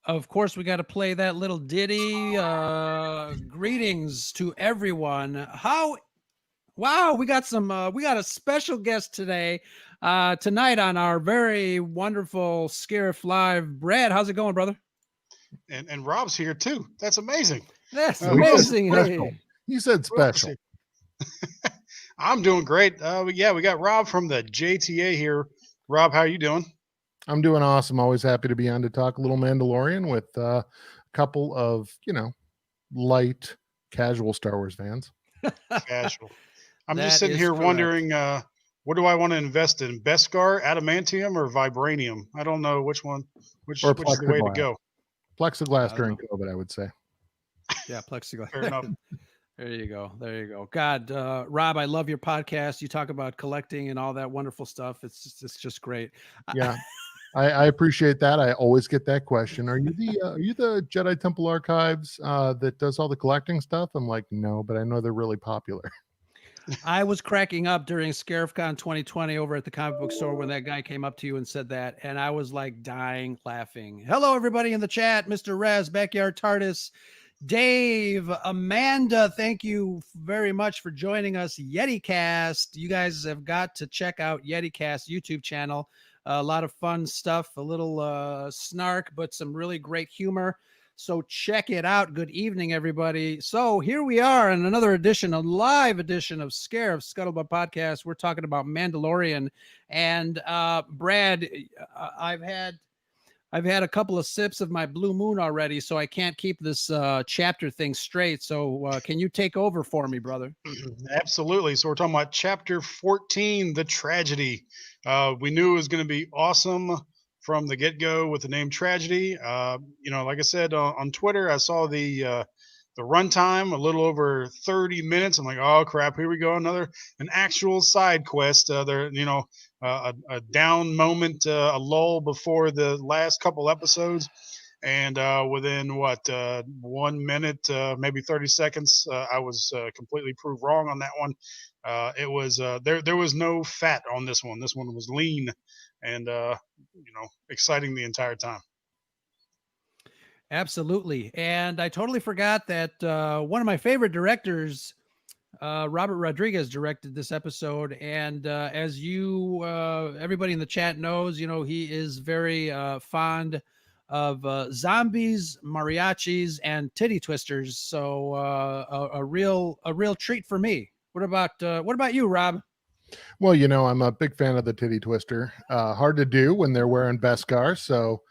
of course, we got to play that little ditty. Greetings to everyone. Wow, we got a special guest today, tonight on our very wonderful Scarif Live. Brad, how's it going, brother? And Rob's here too. That's amazing. That's We said amazing. special. Hey, You said Who else is special. here? I'm doing great. We got Rob from the JTA here. Rob, how are you doing? I'm doing awesome. Always happy to be on to talk a little Mandalorian with a couple of, light, casual Star Wars fans. Casual. I'm just that sitting is here correct. wondering, what do I want to invest in? Beskar, adamantium, or vibranium? I don't know which one. Which Or which is the way to plexiglass. go? Plexiglass I don't during know. COVID, I would say. Yeah, plexiglass. Fair enough. There you go. There you go. God, Rob, I love your podcast. You talk about collecting and all that wonderful stuff. It's just great. Yeah. I appreciate that. I always get that question. Are you the Jedi Temple Archives that does all the collecting stuff? I'm like, no, but I know they're really popular. I was cracking up during ScarifCon 2020 over at the comic book store when that guy came up to you and said that, and I was like dying laughing. Hello, everybody in the chat. Mr. Rez, Backyard TARDIS, Dave, Amanda, thank you very much for joining us. YetiCast, you guys have got to check out YetiCast YouTube channel. A lot of fun stuff, a little snark, but some really great humor. So check it out. Good evening, everybody. So here we are in another edition, a live edition of Scarif Scuttlebutt Podcast. We're talking about Mandalorian. And Brad, I've had a couple of sips of my Blue Moon already, so I can't keep this chapter thing straight. So can you take over for me, brother? Absolutely. So we're talking about chapter 14, the tragedy. We knew it was going to be awesome from the get-go with the name tragedy. Like I said on Twitter, I saw the runtime a little over 30 minutes. I'm like, oh crap, here we go, an actual side quest. A down moment, a lull before the last couple episodes. And within 1 minute, maybe 30 seconds, I was completely proved wrong on that one. It was there was no fat on this one. This one was lean and exciting the entire time. Absolutely. And I totally forgot that one of my favorite directors, Robert Rodriguez, directed this episode. And as everybody in the chat knows, he is very fond of zombies, mariachis, and titty twisters. So a real treat for me. What about you, Rob? Well, I'm a big fan of the titty twister. Hard to do when they're wearing Beskar, so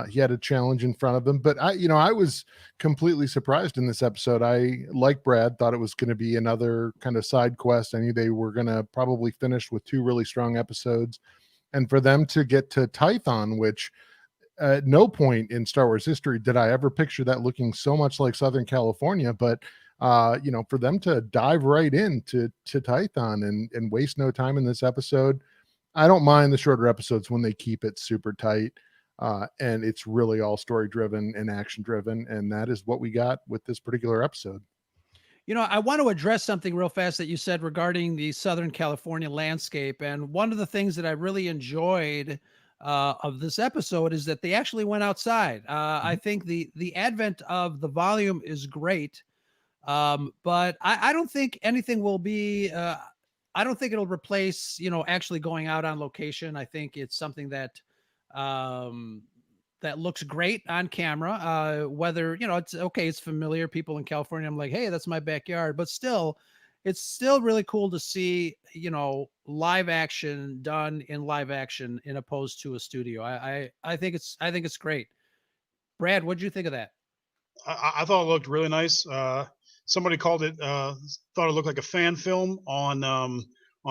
he had a challenge in front of him. But I was completely surprised in this episode. I, like Brad, thought it was going to be another kind of side quest. I knew they were going to probably finish with 2 really strong episodes, and for them to get to Tython, which at no point in Star Wars history did I ever picture that looking so much like Southern California, but for them to dive right into Tython and waste no time in this episode. I don't mind the shorter episodes when they keep it super tight, and it's really all story driven and action driven, and that is what we got with this particular episode. I want to address something real fast that you said regarding the Southern California landscape. And one of the things that I really enjoyed of this episode is that they actually went outside. I think the advent of the volume is great, but I don't think anything will be. I don't think it'll replace, actually going out on location. I think it's something that that looks great on camera. Whether, it's okay, it's familiar. People in California, I'm like, hey, that's my backyard. But still, it's still really cool to see, live action done in live action in opposed to a studio. I think it's great. Brad, what did you think of that? I thought it looked really nice. Somebody called it, thought it looked like a fan film on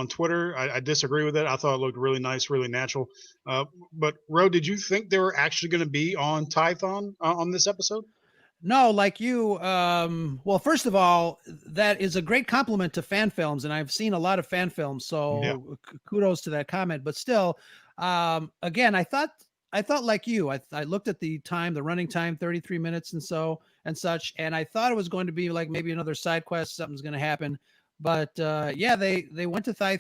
Twitter. I disagree with it. I thought it looked really nice, really natural. But Ro, did you think they were actually going to be on Tython on this episode? No, like you. Well, first of all, that is a great compliment to fan films, and I've seen a lot of fan films, so Yeah. Kudos to that comment. But still, again, I thought like you. I looked at the running time, 33 minutes and such, and I thought it was going to be like maybe another side quest, something's going to happen. But yeah, they went to say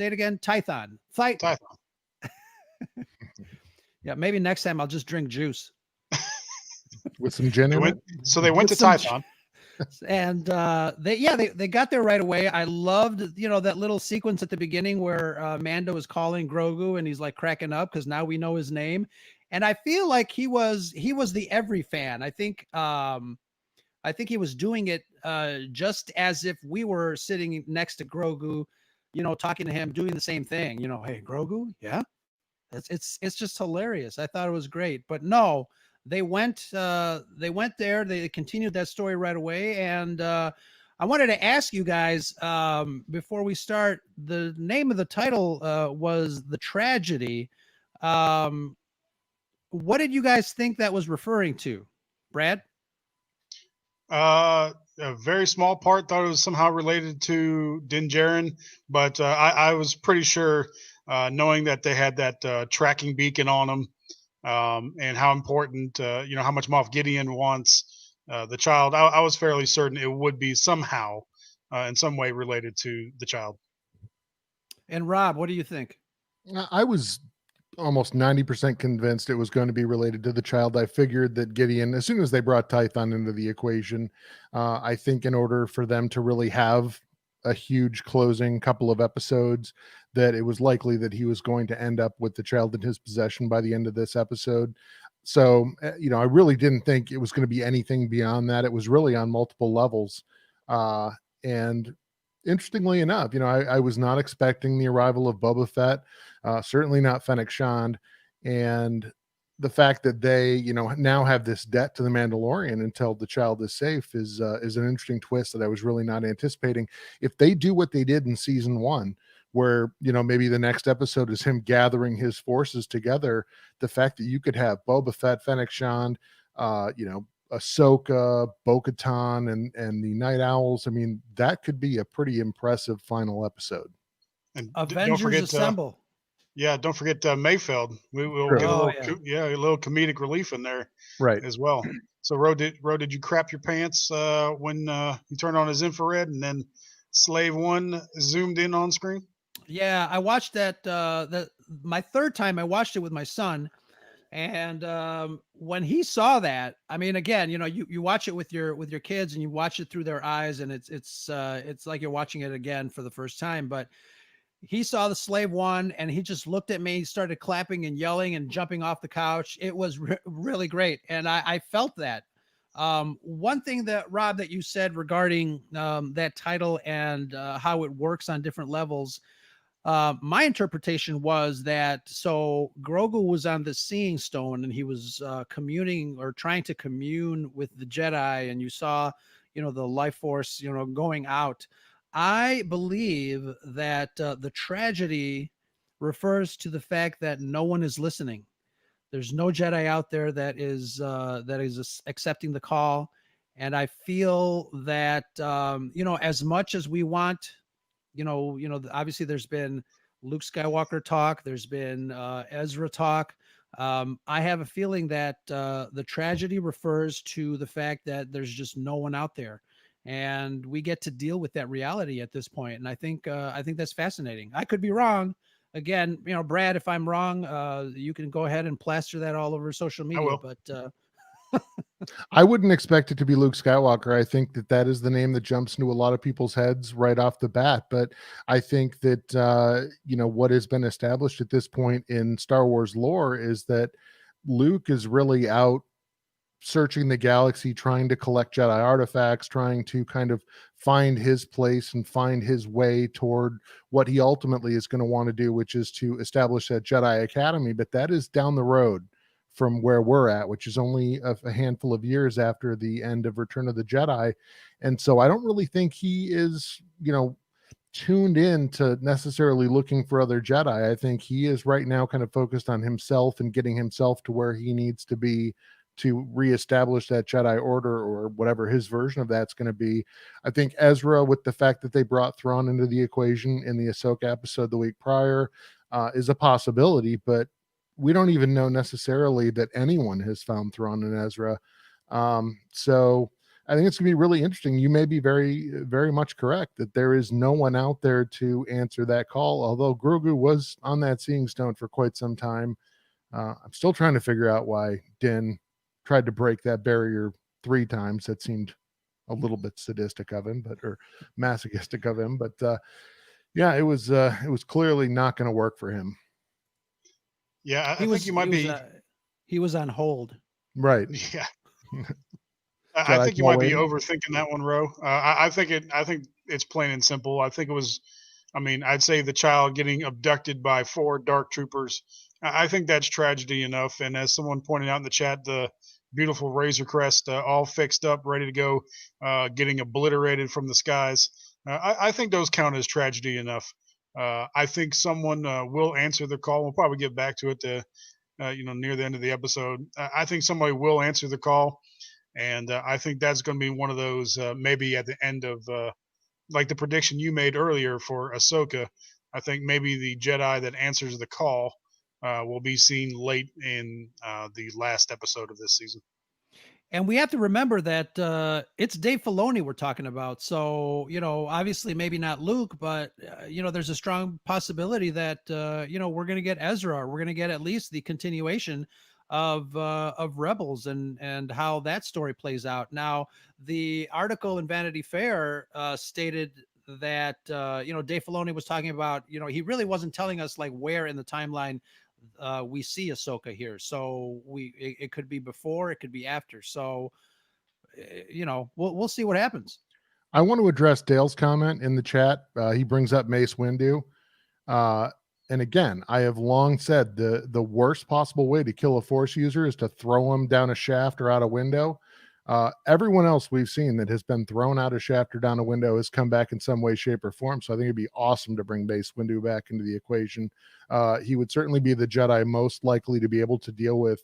it again, Tython. Tython. Yeah, maybe next time I'll just drink juice with some gin in it. They went with to some Tython. and they got there right away. I loved, that little sequence at the beginning where Mando is calling Grogu and he's like cracking up because now we know his name. And I feel like he was the every fan. I think he was doing it just as if we were sitting next to Grogu, talking to him, doing the same thing. Hey Grogu, yeah, it's just hilarious. I thought it was great, but no, they went there. They continued that story right away, and I wanted to ask you guys before we start. The name of the title was The Tragedy. Um, what did you guys think that was referring to, Brad? A very small part thought it was somehow related to Din Djarin, but I was pretty sure, knowing that they had that tracking beacon on them, and how important, how much Moff Gideon wants the child. I was fairly certain it would be somehow, in some way, related to the child. And Rob, what do you think? I was almost 90% convinced it was going to be related to the child. I figured that Gideon, as soon as they brought Tython into the equation, I think in order for them to really have a huge closing couple of episodes, that it was likely that he was going to end up with the child in his possession by the end of this episode. So, I really didn't think it was going to be anything beyond that. It was really on multiple levels. And interestingly enough, I was not expecting the arrival of Boba Fett. Certainly not Fennec Shand, and the fact that they, now have this debt to the Mandalorian until the child is safe is an interesting twist that I was really not anticipating. If they do what they did in season 1, where maybe the next episode is him gathering his forces together, the fact that you could have Boba Fett, Fennec Shand, Ahsoka, Bo-Katan, and the Night Owls, I mean, that could be a pretty impressive final episode. And Avengers don't forget, Assemble. don't forget Mayfeld. We will Sure. get a little comedic relief in there, Right, as well. So, Ro, did you crap your pants when he turned on his infrared and then Slave One zoomed in on screen? Yeah, I watched that. My third time I watched it with my son, and when he saw that, I mean, again, you watch it with your kids, and you watch it through their eyes, and it's like you're watching it again for the first time. But he saw the Slave One, and he just looked at me. He started clapping and yelling and jumping off the couch. It was really great, and I felt that. One thing that Rob that you said regarding that title and how it works on different levels. My interpretation was that so Grogu was on the Seeing Stone and he was communing or trying to commune with the Jedi, and you saw, the life force, going out. I believe that the tragedy refers to the fact that no one is listening. There's no Jedi out there that is accepting the call, and I feel that as much as we want, obviously there's been Luke Skywalker talk, there's been Ezra talk. I have a feeling that the tragedy refers to the fact that there's just no one out there, and we get to deal with that reality at this point. And I think that's fascinating. I could be wrong. Again, Brad, if I'm wrong, you can go ahead and plaster that all over social media. But I wouldn't expect it to be Luke Skywalker. I think that is the name that jumps into a lot of people's heads right off the bat. But I think that, what has been established at this point in Star Wars lore is that Luke is really out searching the galaxy, trying to collect Jedi artifacts, trying to kind of find his place and find his way toward what he ultimately is going to want to do, which is to establish a Jedi Academy. But that is down the road from where we're at, which is only a handful of years after the end of Return of the Jedi. And so I don't really think he is, tuned in to necessarily looking for other Jedi. I think he is right now kind of focused on himself and getting himself to where he needs to be to reestablish that Jedi Order or whatever his version of that's going to be. I think Ezra, with the fact that they brought Thrawn into the equation in the Ahsoka episode the week prior, is a possibility, but we don't even know necessarily that anyone has found Thrawn and Ezra. So I think it's going to be really interesting. You may be very, very much correct that there is no one out there to answer that call, although Grogu was on that Seeing Stone for quite some time. I'm still trying to figure out why Din tried to break that barrier 3 times. That seemed a little bit sadistic of him, or masochistic of him. But yeah, it was clearly not going to work for him. Yeah, I think you might be. He was on hold. Right. Yeah. I think you might be overthinking that one, Ro. I think it's plain and simple. I think it was. I mean, I'd say the child getting abducted by 4 dark troopers. I think that's tragedy enough. And as someone pointed out in the chat, the beautiful Razor Crest, all fixed up, ready to go, getting obliterated from the skies. I think those count as tragedy enough. I think someone will answer the call. We'll probably get back to it near the end of the episode. I think somebody will answer the call, and I think that's going to be one of those maybe at the end of like the prediction you made earlier for Ahsoka. I think maybe the Jedi that answers the call will be seen late in the last episode of this season. And we have to remember that it's Dave Filoni we're talking about. So, obviously maybe not Luke, but, there's a strong possibility that, we're going to get Ezra. We're going to get at least the continuation of Rebels and how that story plays out. Now, the article in Vanity Fair stated that, Dave Filoni was talking about, he really wasn't telling us like where in the timeline we see Ahsoka here. So it could be before, it could be after. So, we'll see what happens. I want to address Dale's comment in the chat. He brings up Mace Windu. And again, I have long said the worst possible way to kill a Force user is to throw him down a shaft or out a window. Everyone else we've seen that has been thrown out a shaft or down a window has come back in some way, shape, or form. So I think it'd be awesome to bring Mace Windu back into the equation. He would certainly be the Jedi most likely to be able to deal with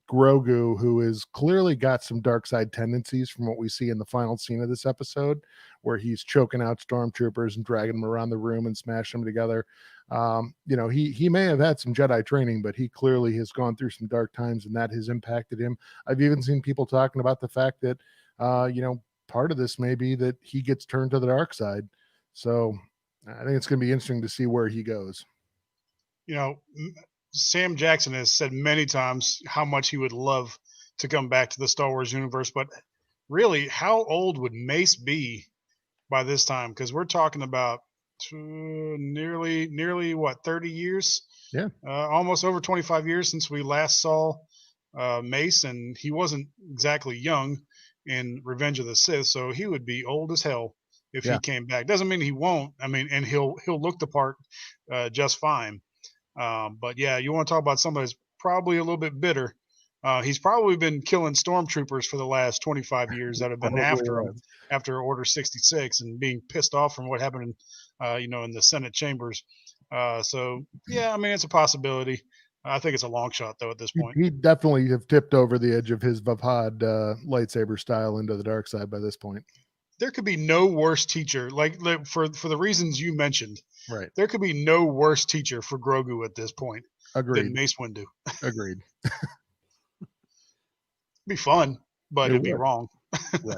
Grogu, who has clearly got some dark side tendencies from what we see in the final scene of this episode, where he's choking out stormtroopers and dragging them around the room and smashing them together. He may have had some Jedi training, but he clearly has gone through some dark times, and that has impacted him. I've even seen people talking about the fact that, part of this may be that he gets turned to the dark side. So I think it's going to be interesting to see where he goes. Sam Jackson has said many times how much he would love to come back to the Star Wars universe, but really, how old would Mace be by this time? Because we're talking about nearly what, 30 years? Yeah, almost over 25 years since we last saw Mace, and he wasn't exactly young in Revenge of the Sith, so he would be old as hell if he came back. Doesn't mean he won't. I mean, and he'll look the part just fine. But yeah, you want to talk about somebody that's probably a little bit bitter. He's probably been killing stormtroopers for the last 25 years that have been after him after Order 66 and being pissed off from what happened in the Senate chambers. So yeah, I mean, it's a possibility. I think it's a long shot though at this point. He definitely have tipped over the edge of his Vapad lightsaber style into the dark side by this point. There could be no worse teacher, like for the reasons you mentioned. Right. There could be no worse teacher for Grogu at this point. Agreed. Than Mace Windu. Agreed. Be fun, but it'd be wrong. Right.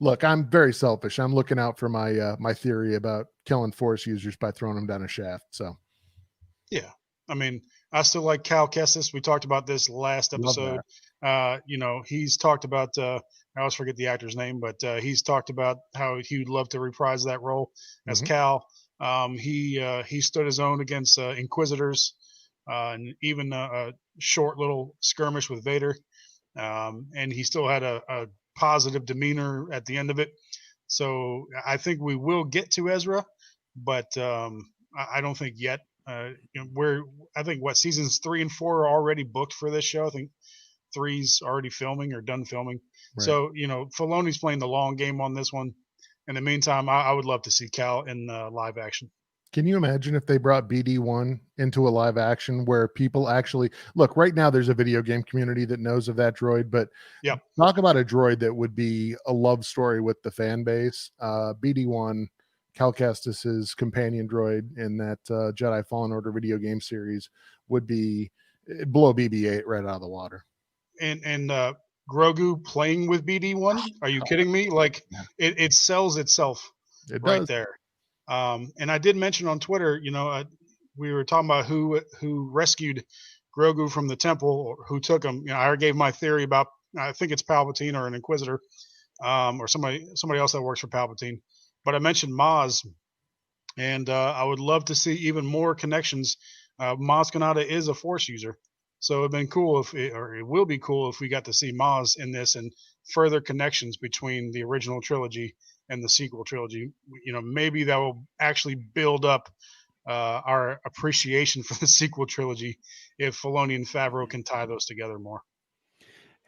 Look, I'm very selfish. I'm looking out for my theory about killing Force users by throwing them down a shaft. So, yeah, I mean, I still like Cal Kestis. We talked about this last episode. He's talked about. I always forget the actor's name, but he's talked about how he would love to reprise that role as Cal. He stood his own against Inquisitors, and even a short little skirmish with Vader. And he still had a positive demeanor at the end of it. So I think we will get to Ezra, but I don't think yet. I think seasons 3 and 4 are already booked for this show. I think 3's already filming or done filming. Right. So, Filoni's playing the long game on this one. In the meantime, I would love to see Cal in live action. Can you imagine if they brought BD1 into a live action where people actually look? Right now, there's a video game community that knows of that droid, but talk about a droid that would be a love story with the fan base. BD1, Cal Kestis's companion droid in that Jedi Fallen Order video game series would blow BB-8 right out of the water. And Grogu playing with BD1? Are you kidding me? Like it sells itself right there. And I did mention on Twitter, we were talking about who rescued Grogu from the temple, or who took him. You know, I already gave my theory about, I think it's Palpatine or an Inquisitor, or somebody else that works for Palpatine. But I mentioned Maz, and I would love to see even more connections. Maz Kanata is a Force user, so it'd been cool or it will be cool if we got to see Maz in this and further connections between the original trilogy and the sequel trilogy. You know, maybe that will actually build up our appreciation for the sequel trilogy if Filoni and Favreau can tie those together more.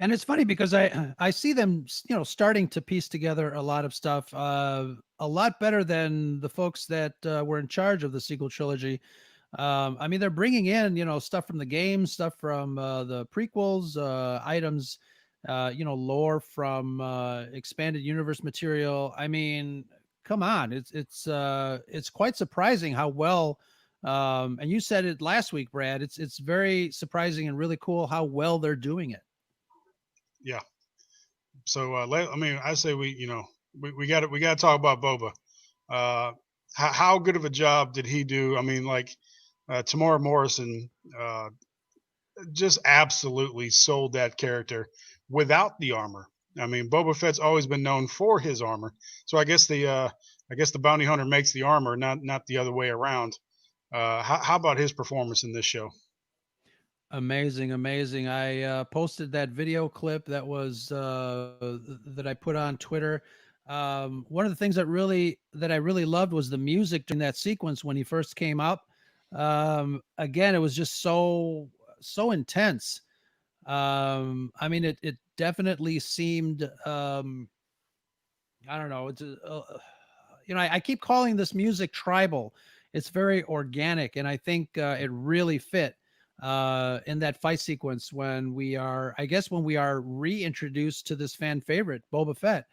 And it's funny because I see them, starting to piece together a lot of stuff, a lot better than the folks that were in charge of the sequel trilogy. I mean, they're bringing in, stuff from the games, stuff from the prequels, items, lore from expanded universe material. I mean, come on, it's quite surprising how well. And you said it last week, Brad. It's very surprising and really cool how well they're doing it. Yeah. So I mean, I say we got to talk about Boba. How good of a job did he do? I mean, like Tamora Morrison just absolutely sold that character without the armor. I mean, Boba Fett's always been known for his armor, so I guess the bounty hunter makes the armor, not the other way around. How about his performance in this show? Amazing, amazing. I posted that video clip that was that I put on Twitter. One of the things that I really loved was the music during that sequence when he first came up. Again, it was just so intense. I mean, it definitely seemed. I don't know. I keep calling this music tribal. It's very organic, and I think it really fit in that fight sequence when we are, I guess, when we are reintroduced to this fan favorite, Boba Fett.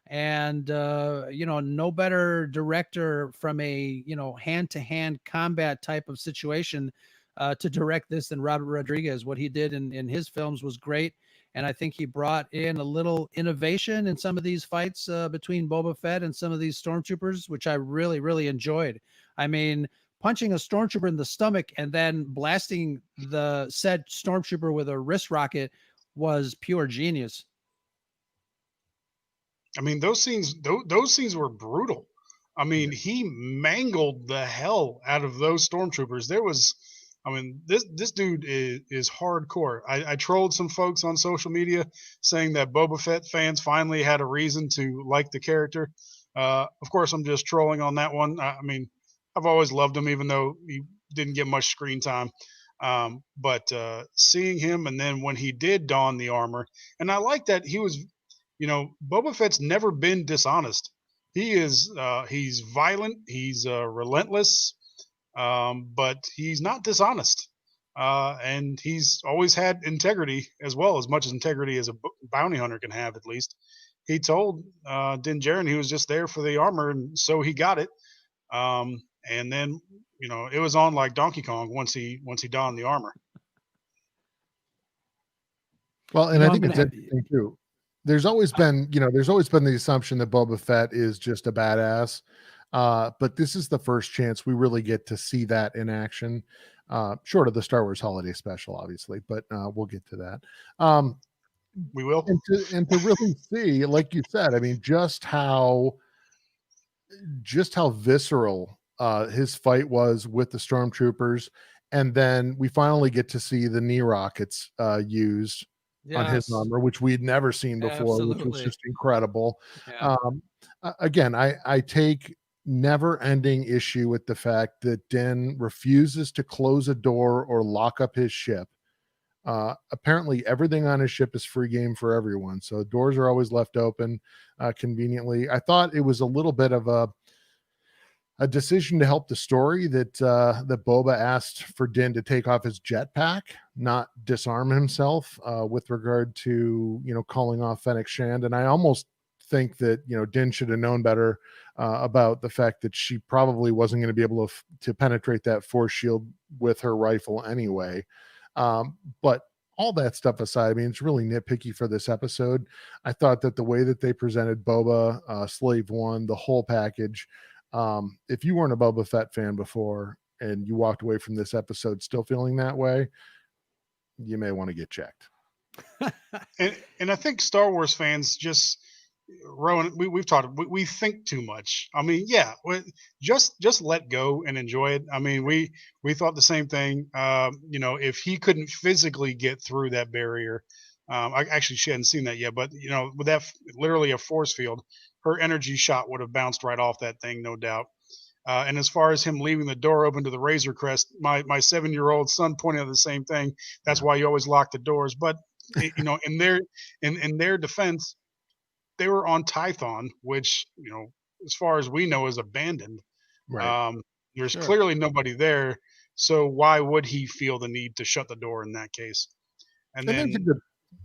And no better director from a hand-to-hand combat type of situation to direct this than Robert Rodriguez. What he did in his films was great. And I think he brought in a little innovation in some of these fights between Boba Fett and some of these stormtroopers, which I really, really enjoyed. I mean, punching a stormtrooper in the stomach and then blasting the said stormtrooper with a wrist rocket was pure genius. I mean, those scenes were brutal. I mean, he mangled the hell out of those stormtroopers. I mean, this dude is hardcore. I trolled some folks on social media saying that Boba Fett fans finally had a reason to like the character. Of course, I'm just trolling on that one. I mean, I've always loved him, even though he didn't get much screen time. But seeing him, and then when he did don the armor, and I like that he was, Boba Fett's never been dishonest. He's violent, he's relentless, but he's not dishonest. And he's always had integrity as well, as much as integrity as a bounty hunter can have, at least. He told Din Djarin he was just there for the armor, and so he got it. And then, it was on like Donkey Kong once he donned the armor. Well, and I think it's interesting too. There's always been the assumption that Boba Fett is just a badass. But this is the first chance we really get to see that in action, short of the Star Wars Holiday Special, obviously, but we'll get to that. We will. And to really see, like you said, I mean, just how visceral his fight was with the stormtroopers. And then we finally get to see the knee rockets used on his armor, which we'd never seen before, Absolutely. which was just incredible. Yeah. Again, I take never-ending issue with the fact that Din refuses to close a door or lock up his ship. Apparently everything on his ship is free game for everyone, so doors are always left open conveniently. I thought it was a little bit of a decision to help the story that Boba asked for Din to take off his jetpack, not disarm himself with regard to calling off Fennec Shand. And I almost think that Din should have known better about the fact that she probably wasn't going to be able to penetrate that force shield with her rifle anyway. But all that stuff aside, I mean, it's really nitpicky for this episode. I thought that the way that they presented Boba, Slave One, the whole package, if you weren't a Boba Fett fan before, and you walked away from this episode still feeling that way, you may want to get checked. And I think Star Wars fans just, Rowan, we've talked, we think too much. I mean, yeah, just let go and enjoy it. I mean, we thought the same thing. You know, if he couldn't physically get through that barrier, she hadn't seen that yet, but you know, with that literally a force field, her energy shot would have bounced right off that thing, no doubt. And as far as him leaving the door open to the Razor Crest, my 7-year-old son pointed out the same thing. That's why you always lock the doors. But you know, in their defense, they were on Tython, which, you know, as far as we know, is abandoned. Right. There's Sure. clearly nobody there, so why would he feel the need to shut the door in that case? And then,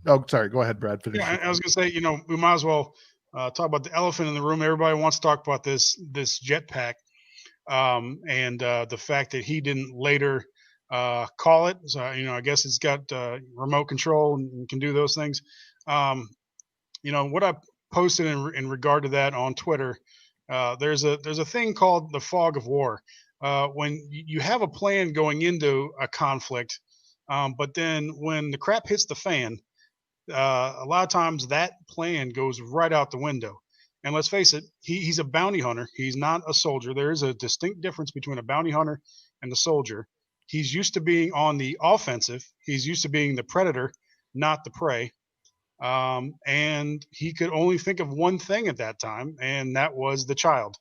oh, sorry, go ahead, Brad. Finish. yeah, I was gonna say, you know, we might as well talk about the elephant in the room. Everybody wants to talk about this jetpack, and the fact that he didn't later call it. So, you know, I guess it's got remote control and can do those things. You know, what I posted in regard to that on Twitter, there's a thing called the fog of war. When you have a plan going into a conflict, but then when the crap hits the fan, a lot of times that plan goes right out the window. And let's face it, he's a bounty hunter. He's not a soldier. There is a distinct difference between a bounty hunter and a soldier. He's used to being on the offensive. He's used to being the predator, not the prey. And he could only think of one thing at that time, and that was the child.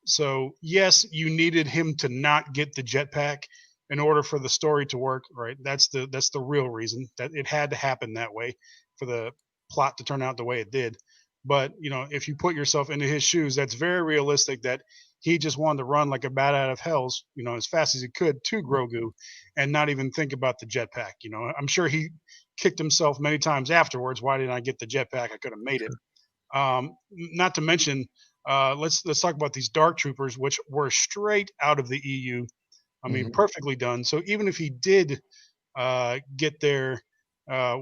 So yes, you needed him to not get the jetpack in order for the story to work, right? That's the real reason that it had to happen that way for the plot to turn out the way it did. But you know, if you put yourself into his shoes, that's very realistic that he just wanted to run like a bat out of hell's, you know, as fast as he could to Grogu and not even think about the jetpack. You know, I'm sure he kicked himself many times afterwards. Why didn't I get the jetpack? I could have made it. Not to mention, let's talk about these Dark Troopers, which were straight out of the EU. I mean, perfectly done. So even if he did get there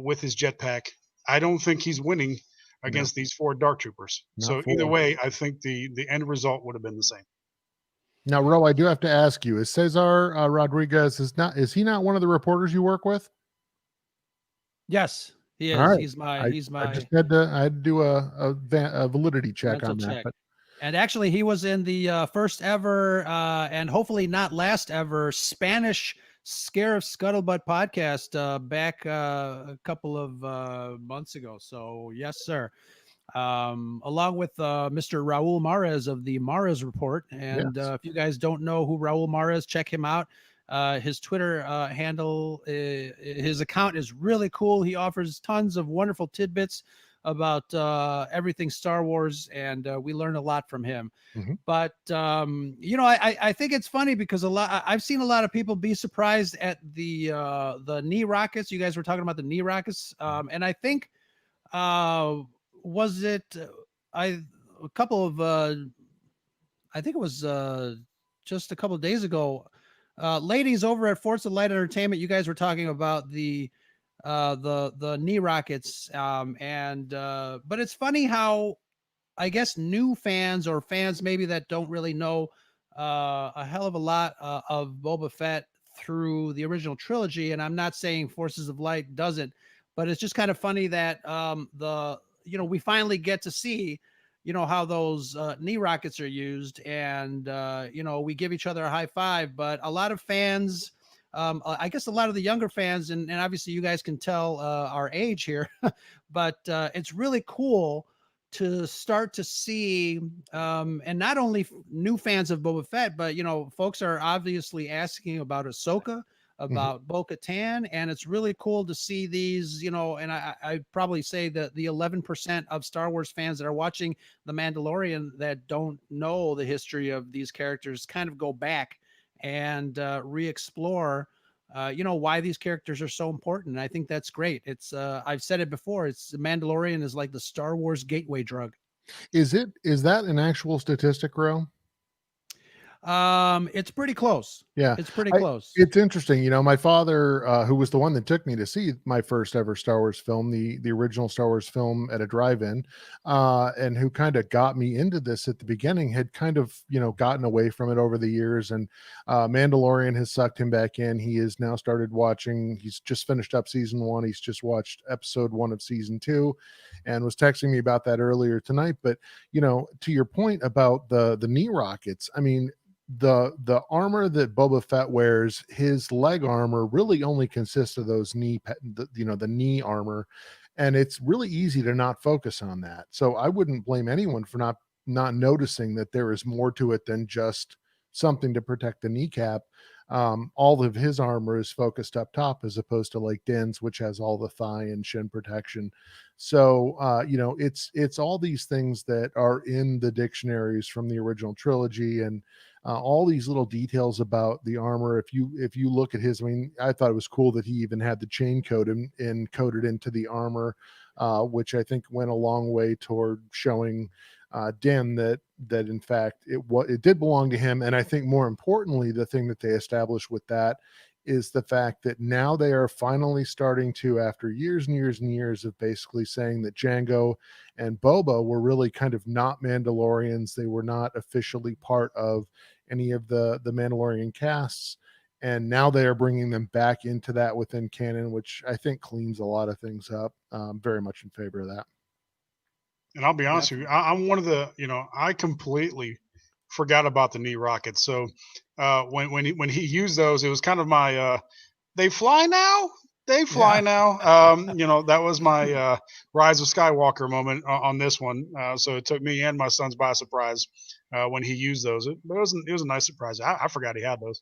with his jetpack, I don't think he's winning against these 4 Dark Troopers. So either way, I think the end result would have been the same. Now, Ro, I do have to ask you: is Cesar Rodriguez is he not one of the reporters you work with? Yes, he is. Right. He's my. I just had to do a validity check on that. But and actually, he was in the first ever and hopefully not last ever Spanish Scarif Scuttlebutt podcast back a couple of months ago. So yes, sir. Along with Mr. Raul Mares of the Mares Report. And Yes. if you guys don't know who Raul Mares, check him out. His Twitter handle, his account is really cool. He offers tons of wonderful tidbits about everything Star Wars, and we learn a lot from him. But you know, I think it's funny because I've seen a lot of people be surprised at the knee rockets. You guys were talking about the knee rockets, and I think was it I think it was just a couple of days ago. Ladies over at Force of Light Entertainment, you guys were talking about the knee rockets, but it's funny how I guess new fans or fans maybe that don't really know a hell of a lot of Boba Fett through the original trilogy, and I'm not saying Forces of Light doesn't, but it's just kind of funny that we finally get to see how those knee rockets are used, and we give each other a high five. But a lot of fans, I guess a lot of the younger fans, and obviously you guys can tell our age here, but it's really cool to start to see, and not only new fans of Boba Fett, but folks are obviously asking about Ahsoka, about Bo-Katan, and it's really cool to see these, and I'd probably say that the 11% of Star Wars fans that are watching The Mandalorian that don't know the history of these characters kind of go back and re-explore why these characters are so important. And I think that's great. It's I've said it before, it's The Mandalorian is like the Star Wars gateway drug. Is that an actual statistic, Ro? It's pretty close. Yeah, It's pretty close. it's interesting. My father, who was the one that took me to see my first ever Star Wars film, the original Star Wars film at a drive-in, and who kind of got me into this at the beginning, had kind of gotten away from it over the years, and Mandalorian has sucked him back in. He has now started watching. He's just finished up season 1. He's just watched episode 1 of season 2, and was texting me about that earlier tonight. But to your point about the knee rockets, I mean, the armor that Boba Fett wears, his leg armor really only consists of those the knee armor, and it's really easy to not focus on that. So I wouldn't blame anyone for not noticing that there is more to it than just something to protect the kneecap. All of his armor is focused up top, as opposed to like Din's, which has all the thigh and shin protection. So it's all these things that are in the dictionaries from the original trilogy, and all these little details about the armor. If you look at his, I mean, I thought it was cool that he even had the chain code and coded into the armor, which I think went a long way toward showing Din that in fact it did belong to him. And I think more importantly, the thing that they established with that is the fact that now they are finally starting to, after years and years and years of basically saying that Jango and Boba were really kind of not Mandalorians, they were not officially part of any of the Mandalorian casts, and now they are bringing them back into that within canon, which I think cleans a lot of things up. Very much in favor of that. And I'll be honest with you, I'm one of the, I completely forgot about the knee rockets. So when he used those, it was kind of my they fly now. They fly now. That was my Rise of Skywalker moment on this one. So it took me and my sons by surprise when he used those. But it was a nice surprise. I forgot he had those.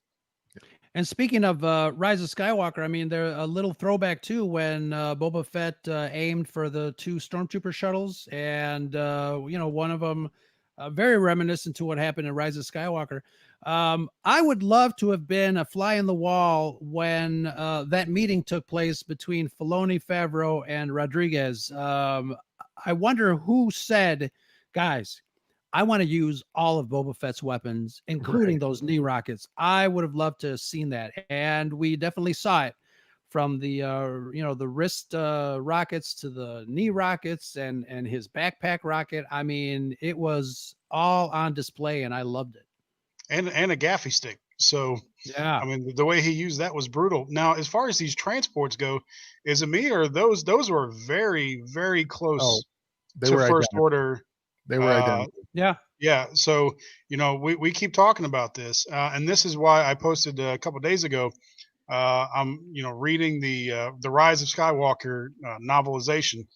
And speaking of Rise of Skywalker, I mean, they're a little throwback too when Boba Fett aimed for the 2 stormtrooper shuttles, and one of them very reminiscent to what happened in Rise of Skywalker. I would love to have been a fly in the wall when that meeting took place between Filoni, Favreau, and Rodriguez. I wonder who said, guys, I want to use all of Boba Fett's weapons, including those knee rockets. I would have loved to have seen that. And we definitely saw it, from the, the wrist rockets to the knee rockets and his backpack rocket. I mean, it was all on display and I loved it. And a gaffy stick. So, yeah, I mean, the way he used that was brutal. Now, as far as these transports go, is it me or those were very, very close to First Order? They were identical. Yeah. So, we keep talking about this, and this is why I posted a couple of days ago. I'm, reading the Rise of Skywalker novelization,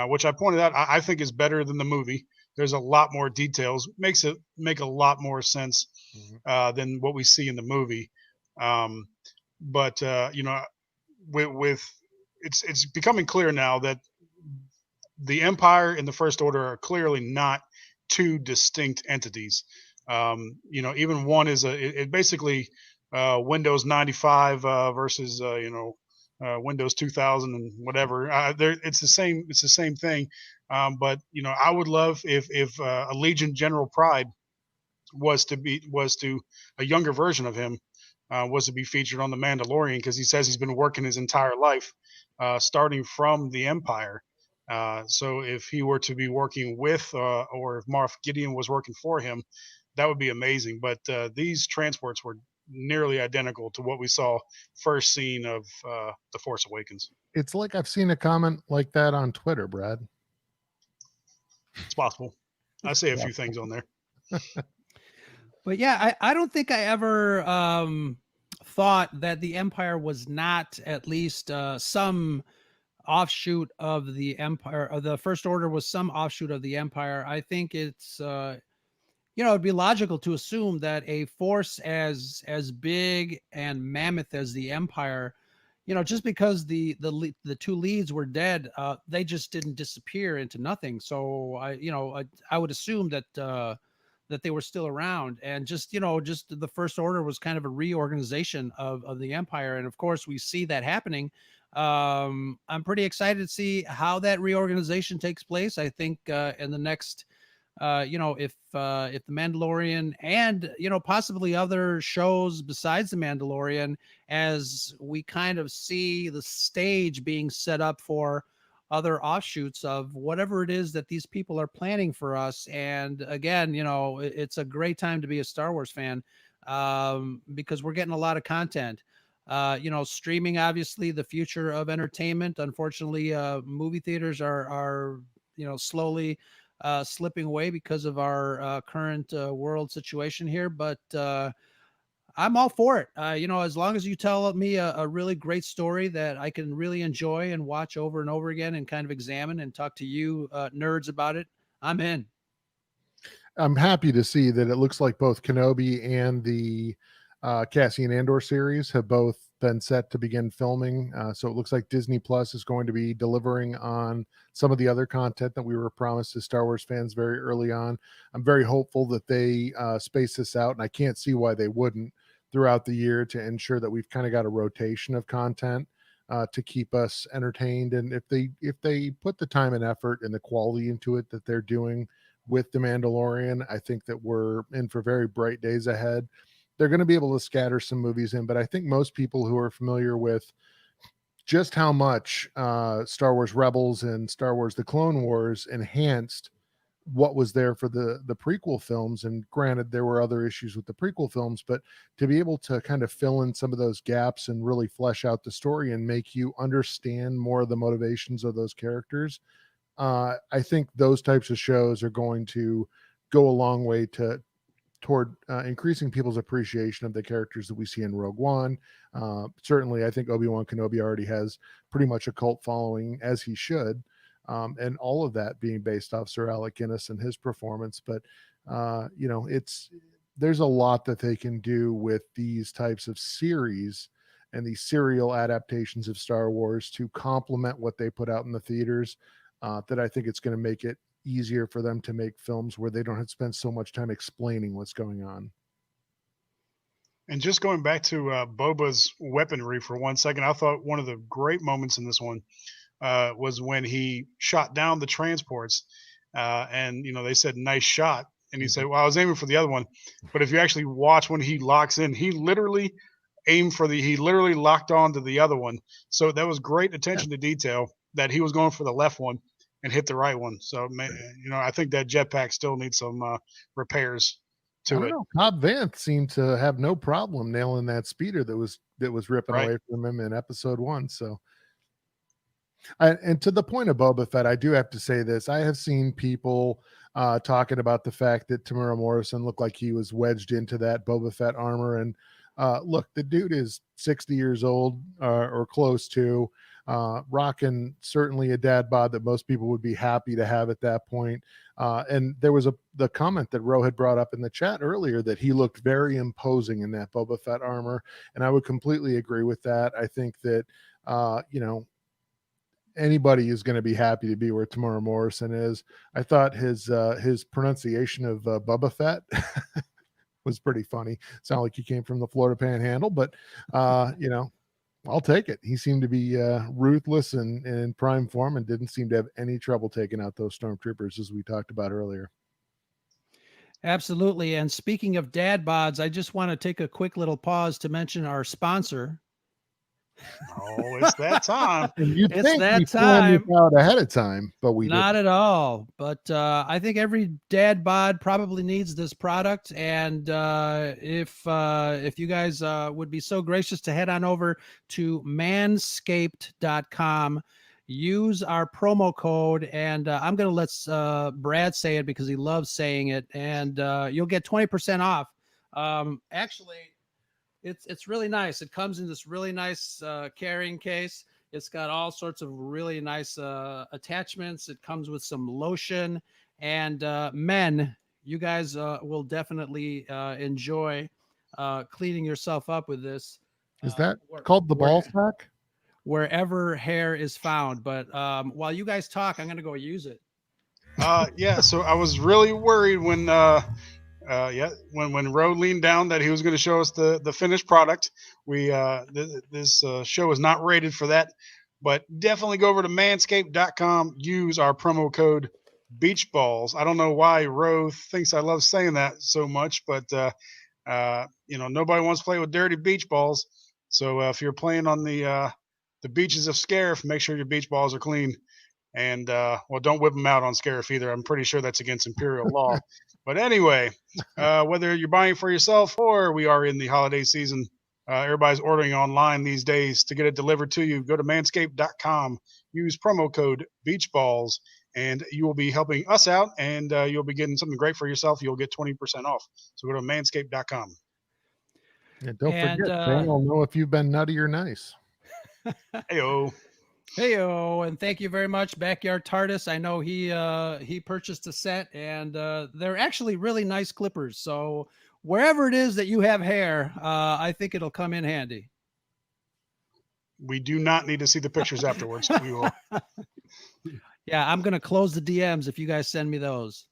which I pointed out I think is better than the movie. There's a lot more details, makes it make a lot more sense than what we see in the movie. But with it's becoming clear now that the Empire and the First Order are clearly not 2 distinct entities. Even one is it basically Windows 95 versus Windows 2000 and whatever. It's the same thing. But I would love if Allegiant General Pride was to a younger version of him was to be featured on The Mandalorian, because he says he's been working his entire life starting from the Empire. So if he were to be working with, or if Moff Gideon was working for him, that would be amazing. But these transports were nearly identical to what we saw first scene of The Force Awakens. It's like I've seen a comment like that on Twitter, Brad. It's possible. I say a few things on there. But yeah, I don't think I ever thought that the Empire was not at least some offshoot of the Empire, or the First Order was some offshoot of the Empire. I think it's it'd be logical to assume that a force as big and mammoth as the Empire, just because the 2 leads were dead, they just didn't disappear into nothing. So I would assume that that they were still around, and just the First Order was kind of a reorganization of the Empire. And of course we see that happening. I'm pretty excited to see how that reorganization takes place. I think in the next if the Mandalorian and possibly other shows besides the Mandalorian, as we kind of see the stage being set up for other offshoots of whatever it is that these people are planning for us. And again, it's a great time to be a Star Wars fan, because we're getting a lot of content. Streaming, obviously the future of entertainment. Unfortunately, movie theaters are slowly slipping away because of our current world situation here. But I'm all for it. As long as you tell me a really great story that I can really enjoy and watch over and over again and kind of examine and talk to you nerds about it, I'm in. I'm happy to see that it looks like both Kenobi and the Cassian Andor series have both been set to begin filming. So it looks like Disney Plus is going to be delivering on some of the other content that we were promised as Star Wars fans very early on. I'm very hopeful that they space this out, and I can't see why they wouldn't, throughout the year, to ensure that we've kind of got a rotation of content to keep us entertained. And if they put the time and effort and the quality into it that they're doing with The Mandalorian, I think that we're in for very bright days ahead. They're going to be able to scatter some movies in, but I think most people who are familiar with just how much Star Wars Rebels and Star Wars The Clone Wars enhanced what was there for the prequel films, and granted there were other issues with the prequel films, but to be able to kind of fill in some of those gaps and really flesh out the story and make you understand more of the motivations of those characters, I think those types of shows are going to go a long way toward increasing people's appreciation of the characters that we see in Rogue One. Certainly, I think Obi-Wan Kenobi already has pretty much a cult following, as he should, and all of that being based off Sir Alec Guinness and his performance. But there's a lot that they can do with these types of series and these serial adaptations of Star Wars to complement what they put out in the theaters, that I think it's going to make it easier for them to make films where they don't have to spend so much time explaining what's going on. And just going back to Boba's weaponry for 1 second, I thought one of the great moments in this one was when he shot down the transports, and they said nice shot, and he said, well, I was aiming for the other one. But if you actually watch when he locks in, he literally locked on to the other one. So that was great attention to detail that he was going for the left one and hit the right one. So I think that jetpack still needs some repairs to it. Cobb Vanth seemed to have no problem nailing that speeder that was ripping away from him in episode 1. So and to the point of Boba Fett, I do have to say this. I have seen people talking about the fact that Tamura Morrison looked like he was wedged into that Boba Fett armor. And look, the dude is 60 years old or close to, rocking certainly a dad bod that most people would be happy to have at that point. And there was the comment that Ro had brought up in the chat earlier that he looked very imposing in that Boba Fett armor. And I would completely agree with that. I think that, anybody is going to be happy to be where Tamura Morrison is. I thought his pronunciation of Bubba Fett was pretty funny. Sounded like he came from the Florida Panhandle, but I'll take it. He seemed to be ruthless and in prime form, and didn't seem to have any trouble taking out those stormtroopers, as we talked about earlier. Absolutely. And speaking of dad bods, I just want to take a quick little pause to mention our sponsor. Oh, it's that time. It's that time. Out ahead of time, but we not didn't. At all. But I think every dad bod probably needs this product. And if you guys would be so gracious to head on over to manscaped.com, use our promo code, and I'm going to let Brad say it because he loves saying it, and you'll get 20% off. Actually, it's really nice. It comes in this really nice carrying case. It's got all sorts of really nice attachments. It comes with some lotion, and men, you guys will definitely enjoy cleaning yourself up with this. Is that called the ball sack? Wherever hair is found. But while you guys talk, I'm going to go use it. Yeah. So I was really worried when Ro leaned down that he was going to show us the finished product. This show is not rated for that, but definitely go over to manscaped.com, use our promo code beach balls. I don't know why Ro thinks I love saying that so much, but nobody wants to play with dirty beach balls. So if you're playing on the beaches of Scarif, make sure your beach balls are clean. And don't whip them out on Scarif either. I'm pretty sure that's against Imperial law. But anyway, whether you're buying for yourself or we are in the holiday season, everybody's ordering online these days to get it delivered to you. Go to manscaped.com, use promo code BEACHBALLS, and you will be helping us out, and you'll be getting something great for yourself. You'll get 20% off. So go to manscaped.com. Yeah, don't forget, Shane will know if you've been nutty or nice. Heyo. Heyo, and thank you very much, Backyard TARDIS. I know he purchased a set, and they're actually really nice clippers. So wherever it is that you have hair, I think it'll come in handy. We do not need to see the pictures afterwards. We will. Yeah, I'm gonna close the DMs if you guys send me those.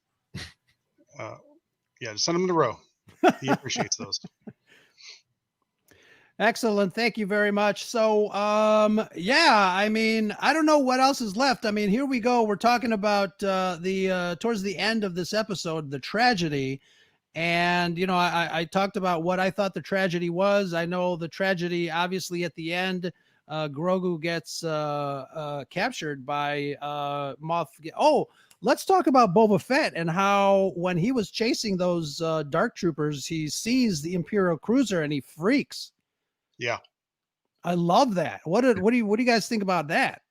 Just send them to Ro. He appreciates those. Excellent. Thank you very much. So, I mean, I don't know what else is left. I mean, here we go. We're talking about towards the end of this episode, the tragedy. And, I talked about what I thought the tragedy was. I know the tragedy, obviously, at the end, Grogu gets captured by Moff. Oh, let's talk about Boba Fett and how when he was chasing those dark troopers, he sees the Imperial cruiser and he freaks. Yeah, I love that. What do you guys think about that?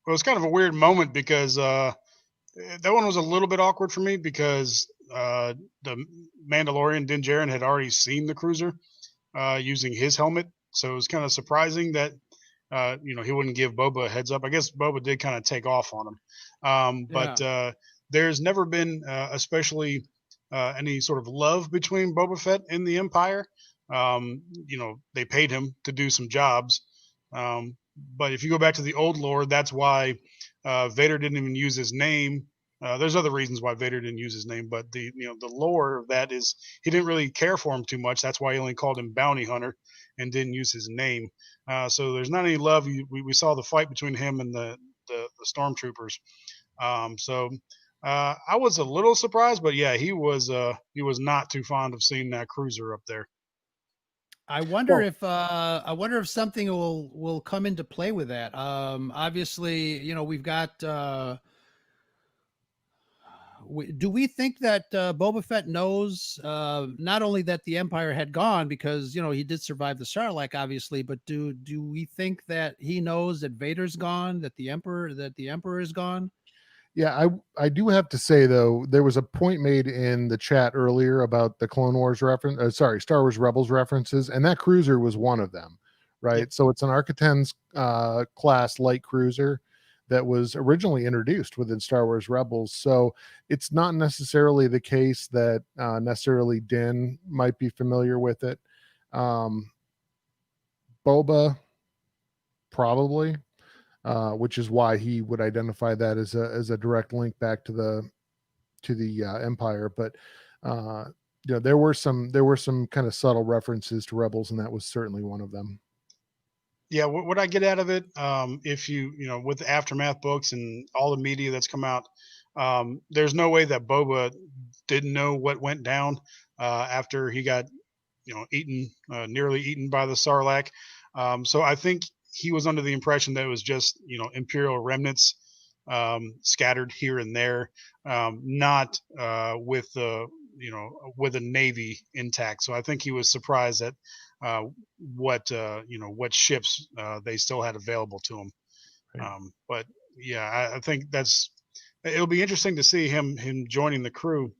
Well, it's kind of a weird moment because that one was a little bit awkward for me because the Mandalorian Din Djarin had already seen the cruiser using his helmet, so it was kind of surprising that he wouldn't give Boba a heads up. I guess Boba did kind of take off on him, but there's never been especially any sort of love between Boba Fett and the Empire. They paid him to do some jobs. But if you go back to the old lore, that's why Vader didn't even use his name. There's other reasons why Vader didn't use his name, but the lore of that is he didn't really care for him too much. That's why he only called him Bounty Hunter and didn't use his name. So there's not any love. We saw the fight between him and the stormtroopers. I was a little surprised, but yeah, he was not too fond of seeing that cruiser up there. I wonder if something will come into play with that. Obviously, we've got. Do we think that Boba Fett knows not only that the Empire had gone because he did survive the Sarlacc, obviously, but do we think that he knows that Vader's gone, that the Emperor is gone? Yeah, I do have to say though, there was a point made in the chat earlier about the Clone Wars reference, Star Wars Rebels references, and that cruiser was one of them, right? Yep. So it's an Arcaten's class light cruiser that was originally introduced within Star Wars Rebels. So it's not necessarily the case that necessarily Din might be familiar with it. Boba, probably. Which is why he would identify that as a direct link back to the Empire. But there were some kind of subtle references to Rebels, and that was certainly one of them. Yeah, what I get out of it, if with the Aftermath books and all the media that's come out, there's no way that Boba didn't know what went down after he got nearly eaten by the Sarlacc. So I think he was under the impression that it was just Imperial remnants scattered here and there, not with a navy intact. So I think he was surprised at what ships they still had available to him. Right. But yeah, I think it'll be interesting to see him joining the crew.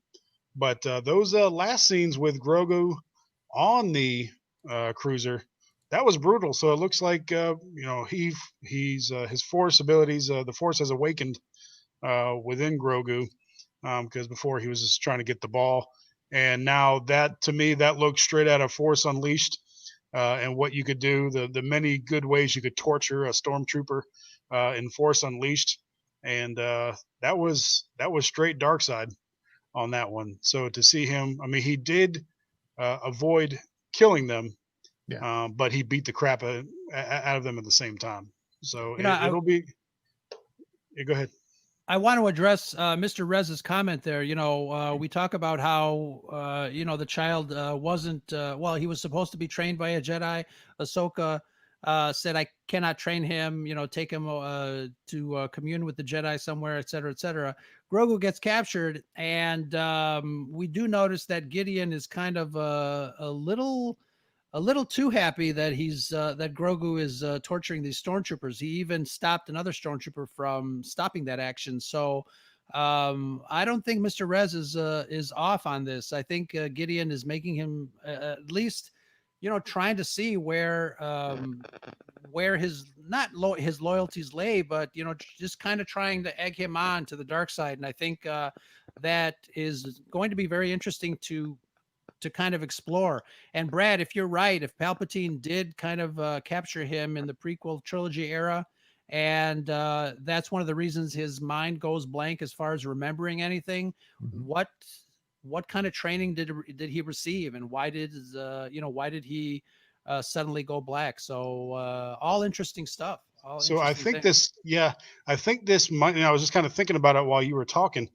But those last scenes with Grogu on the cruiser, that was brutal. So it looks like he's his Force abilities, the Force has awakened within Grogu, because before he was just trying to get the ball, and now that, to me, that looks straight out of Force Unleashed, and what you could do, the many good ways you could torture a stormtrooper in Force Unleashed, and that was straight dark side on that one. So to see him, I mean, he did avoid killing them. Yeah. But he beat the crap out of them at the same time. So it'll be. Yeah, go ahead. I want to address Mr. Rez's comment there. We talk about how the child wasn't well. He was supposed to be trained by a Jedi. Ahsoka said, "I cannot train him. Take him to commune with the Jedi somewhere, et cetera, et cetera." Grogu gets captured, and we do notice that Gideon is kind of a little too happy that that Grogu is torturing these stormtroopers. He even stopped another stormtrooper from stopping that action. So I don't think Mr. Rez is off on this. I think Gideon is making him at least, trying to see where his his loyalties lay, but just kind of trying to egg him on to the dark side. And I think that is going to be very interesting to kind of explore. And Brad, if you're right, if Palpatine did kind of capture him in the prequel trilogy era, and that's one of the reasons his mind goes blank as far as remembering anything, Mhm. what kind of training did he receive, and why did why did he suddenly go black? So all interesting stuff. All So I interesting think things. I think this might, and I was just kind of thinking about it while you were talking.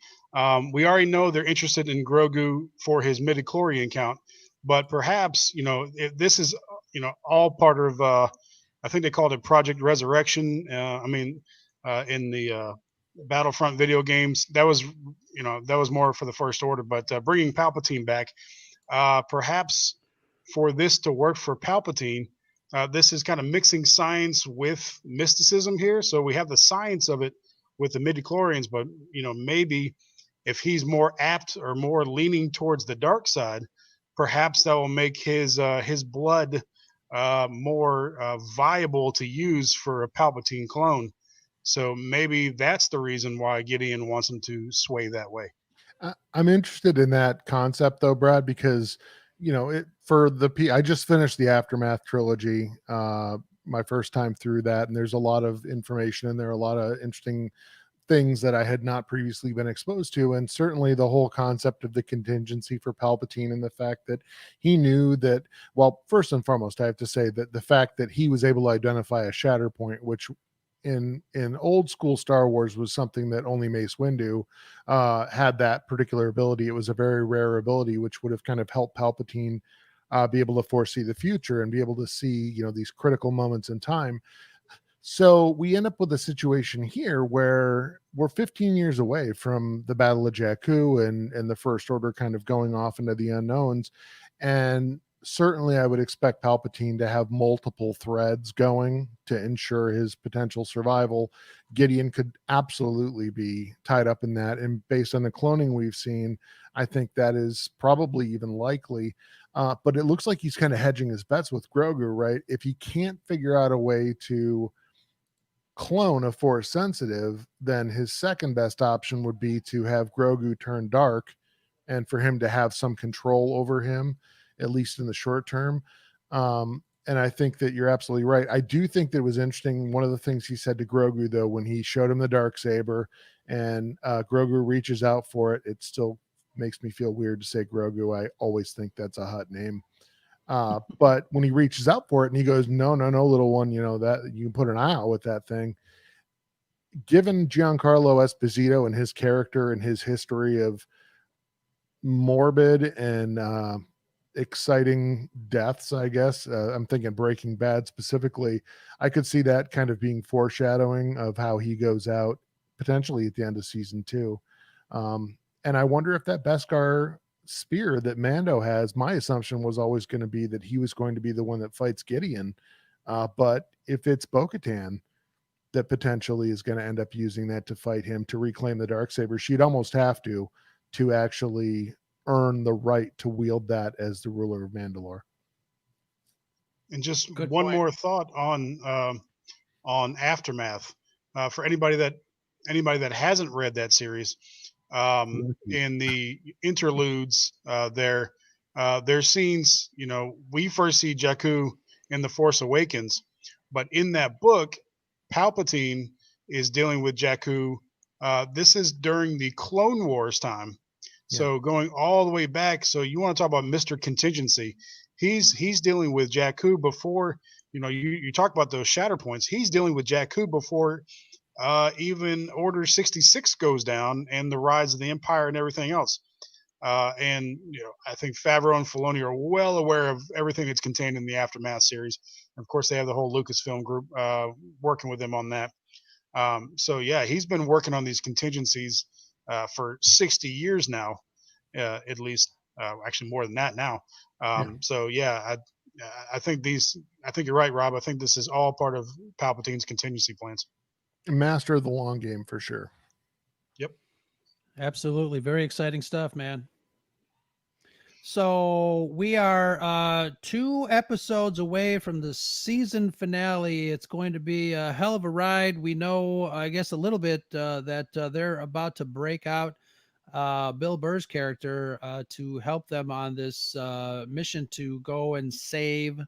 We already know they're interested in Grogu for his midichlorian count, but perhaps, if this is, all part of, I think they called it Project Resurrection. In the Battlefront video games, that was more for the First Order, but bringing Palpatine back, perhaps for this to work for Palpatine, this is kind of mixing science with mysticism here. So we have the science of it with the midichlorians, but maybe if he's more apt or more leaning towards the dark side, perhaps that will make his blood more viable to use for a Palpatine clone. So maybe that's the reason why Gideon wants him to sway that way. I'm interested in that concept though, Brad, because I just finished the Aftermath trilogy, my first time through that, and there's a lot of information and there are a lot of interesting things that I had not previously been exposed to. And certainly the whole concept of the contingency for Palpatine and the fact that he knew that, well, first and foremost, I have to say that the fact that he was able to identify a shatter point, which in old school Star Wars was something that only Mace Windu had that particular ability. It was a very rare ability, which would have kind of helped Palpatine be able to foresee the future and be able to see, these critical moments in time. So we end up with a situation here where we're 15 years away from the Battle of Jakku and the First Order kind of going off into the unknowns. And certainly I would expect Palpatine to have multiple threads going to ensure his potential survival. Gideon could absolutely be tied up in that. And based on the cloning we've seen, I think that is probably even likely. But it looks like he's kind of hedging his bets with Grogu, right? If he can't figure out a way to clone a Force sensitive, then his second best option would be to have Grogu turn dark and for him to have some control over him, at least in the short term. And I think that you're absolutely right. I do think that it was interesting. One of the things he said to Grogu, though, when he showed him the dark saber and Grogu reaches out for it, it still makes me feel weird to say Grogu. I always think that's a Hutt name. But when he reaches out for it and he goes, no, little one, that you can put an eye out with that thing. Given Giancarlo Esposito and his character and his history of morbid and exciting deaths, I guess, I'm thinking Breaking Bad specifically, I could see that kind of being foreshadowing of how he goes out potentially at the end of season 2. And I wonder if that Beskar spear that Mando has, my assumption was always going to be that he was going to be the one that fights Gideon. But if it's Bo-Katan that potentially is going to end up using that to fight him to reclaim the Darksaber, she'd almost have to actually earn the right to wield that as the ruler of Mandalore. And just Good one point. more thought on Aftermath for anybody that hasn't read that series. In the interludes, there's scenes. We first see Jakku in The Force Awakens, but in that book, Palpatine is dealing with Jakku. This is during the Clone Wars time, so going all the way back. So you want to talk about Mr. Contingency? He's dealing with Jakku before. You talk about those shatter points. He's dealing with Jakku before even Order 66 goes down and the rise of the Empire and everything else. And I think Favreau and Filoni are well aware of everything that's contained in the Aftermath series. And of course, they have the whole Lucasfilm group working with them on that. So yeah, he's been working on these contingencies for 60 years now, at least. Actually, more than that now. So yeah, I think you're right, Rob. I think this is all part of Palpatine's contingency plans. Master of the long game for sure. Yep. Absolutely. Very exciting stuff, man. So we are 2 episodes away from the season finale. It's going to be a hell of a ride. We know, I guess, a little bit that they're about to break out Bill Burr's character to help them on this mission to go and save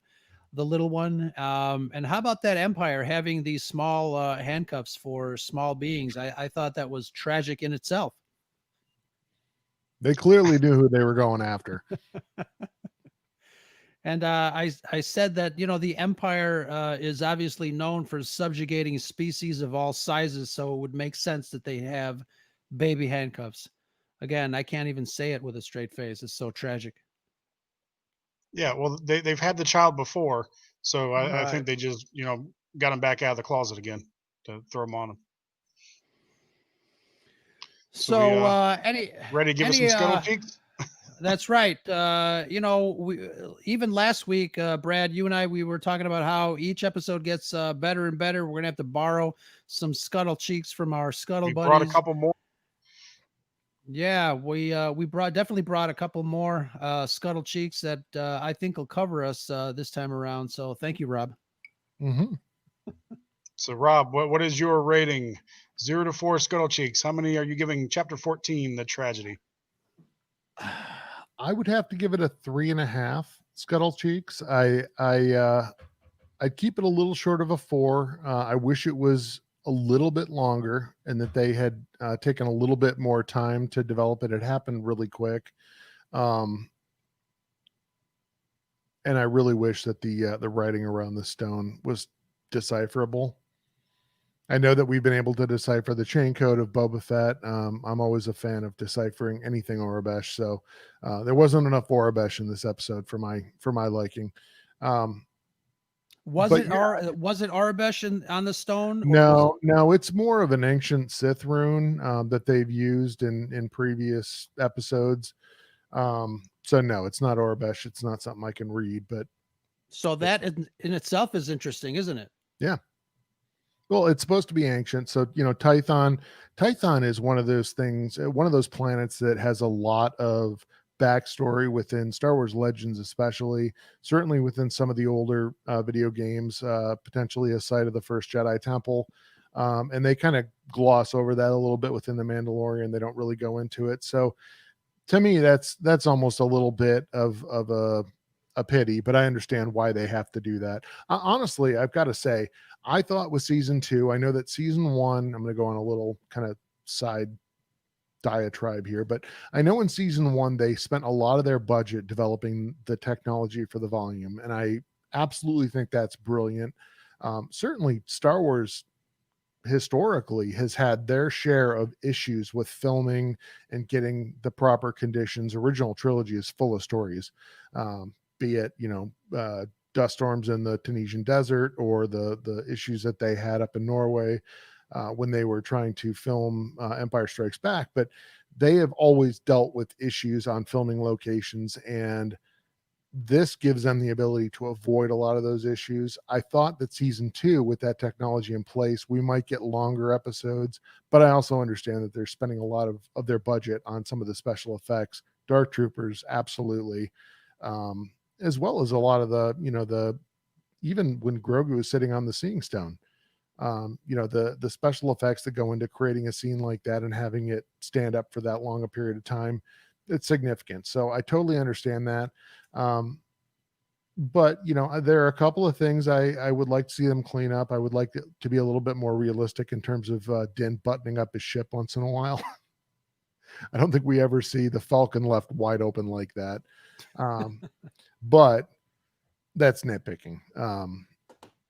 the little one. And how about that Empire having these small handcuffs for small beings? I thought that was tragic in itself. They clearly knew who they were going after. And I said that, the Empire is obviously known for subjugating species of all sizes, so it would make sense that they have baby handcuffs. Again, I can't even say it with a straight face. It's so tragic. Yeah, well, they've had the child before, so I Right. think they just got him back out of the closet again to throw him on him. So, ready to give us some scuttle cheeks? That's right. We even last week, Brad, you and I, we were talking about how each episode gets better and better. We're gonna have to borrow some scuttle cheeks from our scuttle buddies. Brought a couple more. Yeah, we definitely brought a couple more scuttle cheeks that I think will cover us this time around. So thank you, Rob. Mm-hmm. So Rob, what is your rating? 0 to 4 scuttle cheeks. How many are you giving Chapter 14, The Tragedy? I would have to give it a 3.5 scuttle cheeks. I'd keep it a little short of a 4. I wish it was a little bit longer and that they had taken a little bit more time to develop it. It happened really quick. And I really wish that the writing around the stone was decipherable. I know that we've been able to decipher the chain code of Boba Fett. I'm always a fan of deciphering anything Aurebesh, so there wasn't enough Aurebesh in this episode for my liking. Was it Aurebesh on the stone? No, it's more of an ancient Sith rune that they've used in previous episodes. So no, it's not Aurebesh. It's not something I can read, but so that in itself is interesting, isn't it? Yeah. Well, it's supposed to be ancient. So, Tython is one of those things, one of those planets that has a lot of backstory within Star Wars Legends, especially certainly within some of the older video games, potentially a site of the first Jedi Temple. And they kind of gloss over that a little bit within the Mandalorian. They don't really go into it. So to me, that's almost a little bit of a pity, but I understand why they have to do that. Honestly, I've got to say, I thought with season 2, I know that season 1, I'm going to go on a little kind of side diatribe here, but I know in season 1, they spent a lot of their budget developing the technology for the volume. And I absolutely think that's brilliant. Certainly Star Wars historically has had their share of issues with filming and getting the proper conditions. Original trilogy is full of stories. Be it, dust storms in the Tunisian desert or the issues that they had up in Norway when they were trying to film Empire Strikes Back. But they have always dealt with issues on filming locations, and this gives them the ability to avoid a lot of those issues. I thought that season 2, with that technology in place, we might get longer episodes, but I also understand that they're spending a lot of their budget on some of the special effects. Dark Troopers, absolutely. As well as a lot of the even when Grogu was sitting on the Seeing Stone, the special effects that go into creating a scene like that and having it stand up for that long a period of time, it's significant. So I totally understand that. But there are a couple of things I would like to see them clean up. I would like to be a little bit more realistic in terms of Din buttoning up his ship once in a while. I don't think we ever see the Falcon left wide open like that. But that's nitpicking.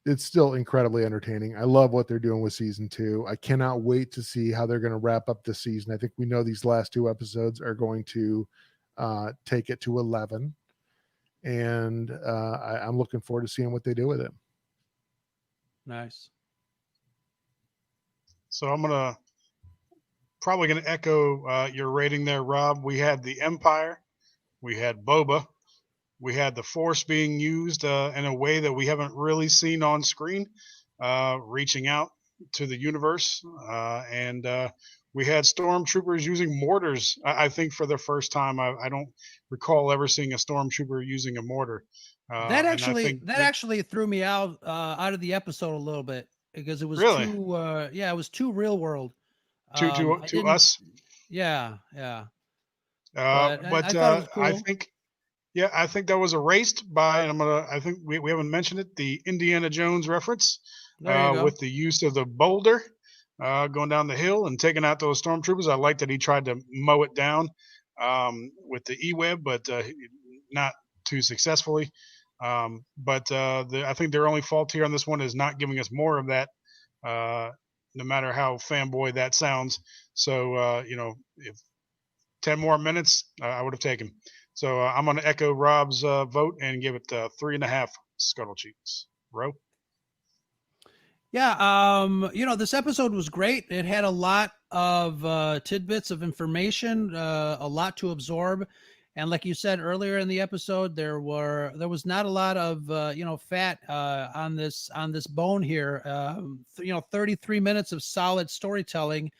it's still incredibly entertaining. I love what they're doing with season 2. I cannot wait to see how they're going to wrap up the season. I think we know these last 2 episodes are going to take it to 11, and I'm looking forward to seeing what they do with it. Nice. So I'm probably gonna echo your rating there, Rob. We had the Empire, we had Boba, we had the Force being used in a way that we haven't really seen on screen, reaching out to the universe, and we had stormtroopers using mortars. I think for the first time, I don't recall ever seeing a stormtrooper using a mortar. That And I think actually threw me out of the episode a little bit because it was really too it was too real world. I to didn't. us, Yeah, but I but thought it was I cool. think yeah, I think that was erased by, and I think we haven't mentioned it, the Indiana Jones reference There you go. with the use of the boulder going down the hill and taking out those stormtroopers. I like that he tried to mow it down with the E-web, but not too successfully. But I think their only fault here on this one is not giving us more of that, no matter how fanboy that sounds. So, if 10 more minutes, I would have taken. So I'm going to echo Rob's vote and give it 3.5 scuttle cheeks. Ro? Yeah, this episode was great. It had a lot of tidbits of information, a lot to absorb, and like you said earlier in the episode, there was not a lot of fat on this bone here. 33 minutes of solid storytelling.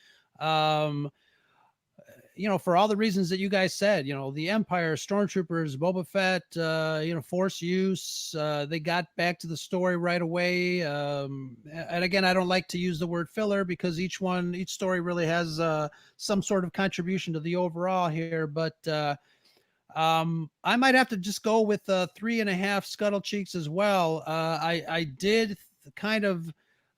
For all the reasons that you guys said, the Empire, Stormtroopers, Boba Fett, Force use, they got back to the story right away. And again, I don't like to use the word filler because each story really has some sort of contribution to the overall here. But I might have to just go with 3.5 scuttle cheeks as well. I did kind of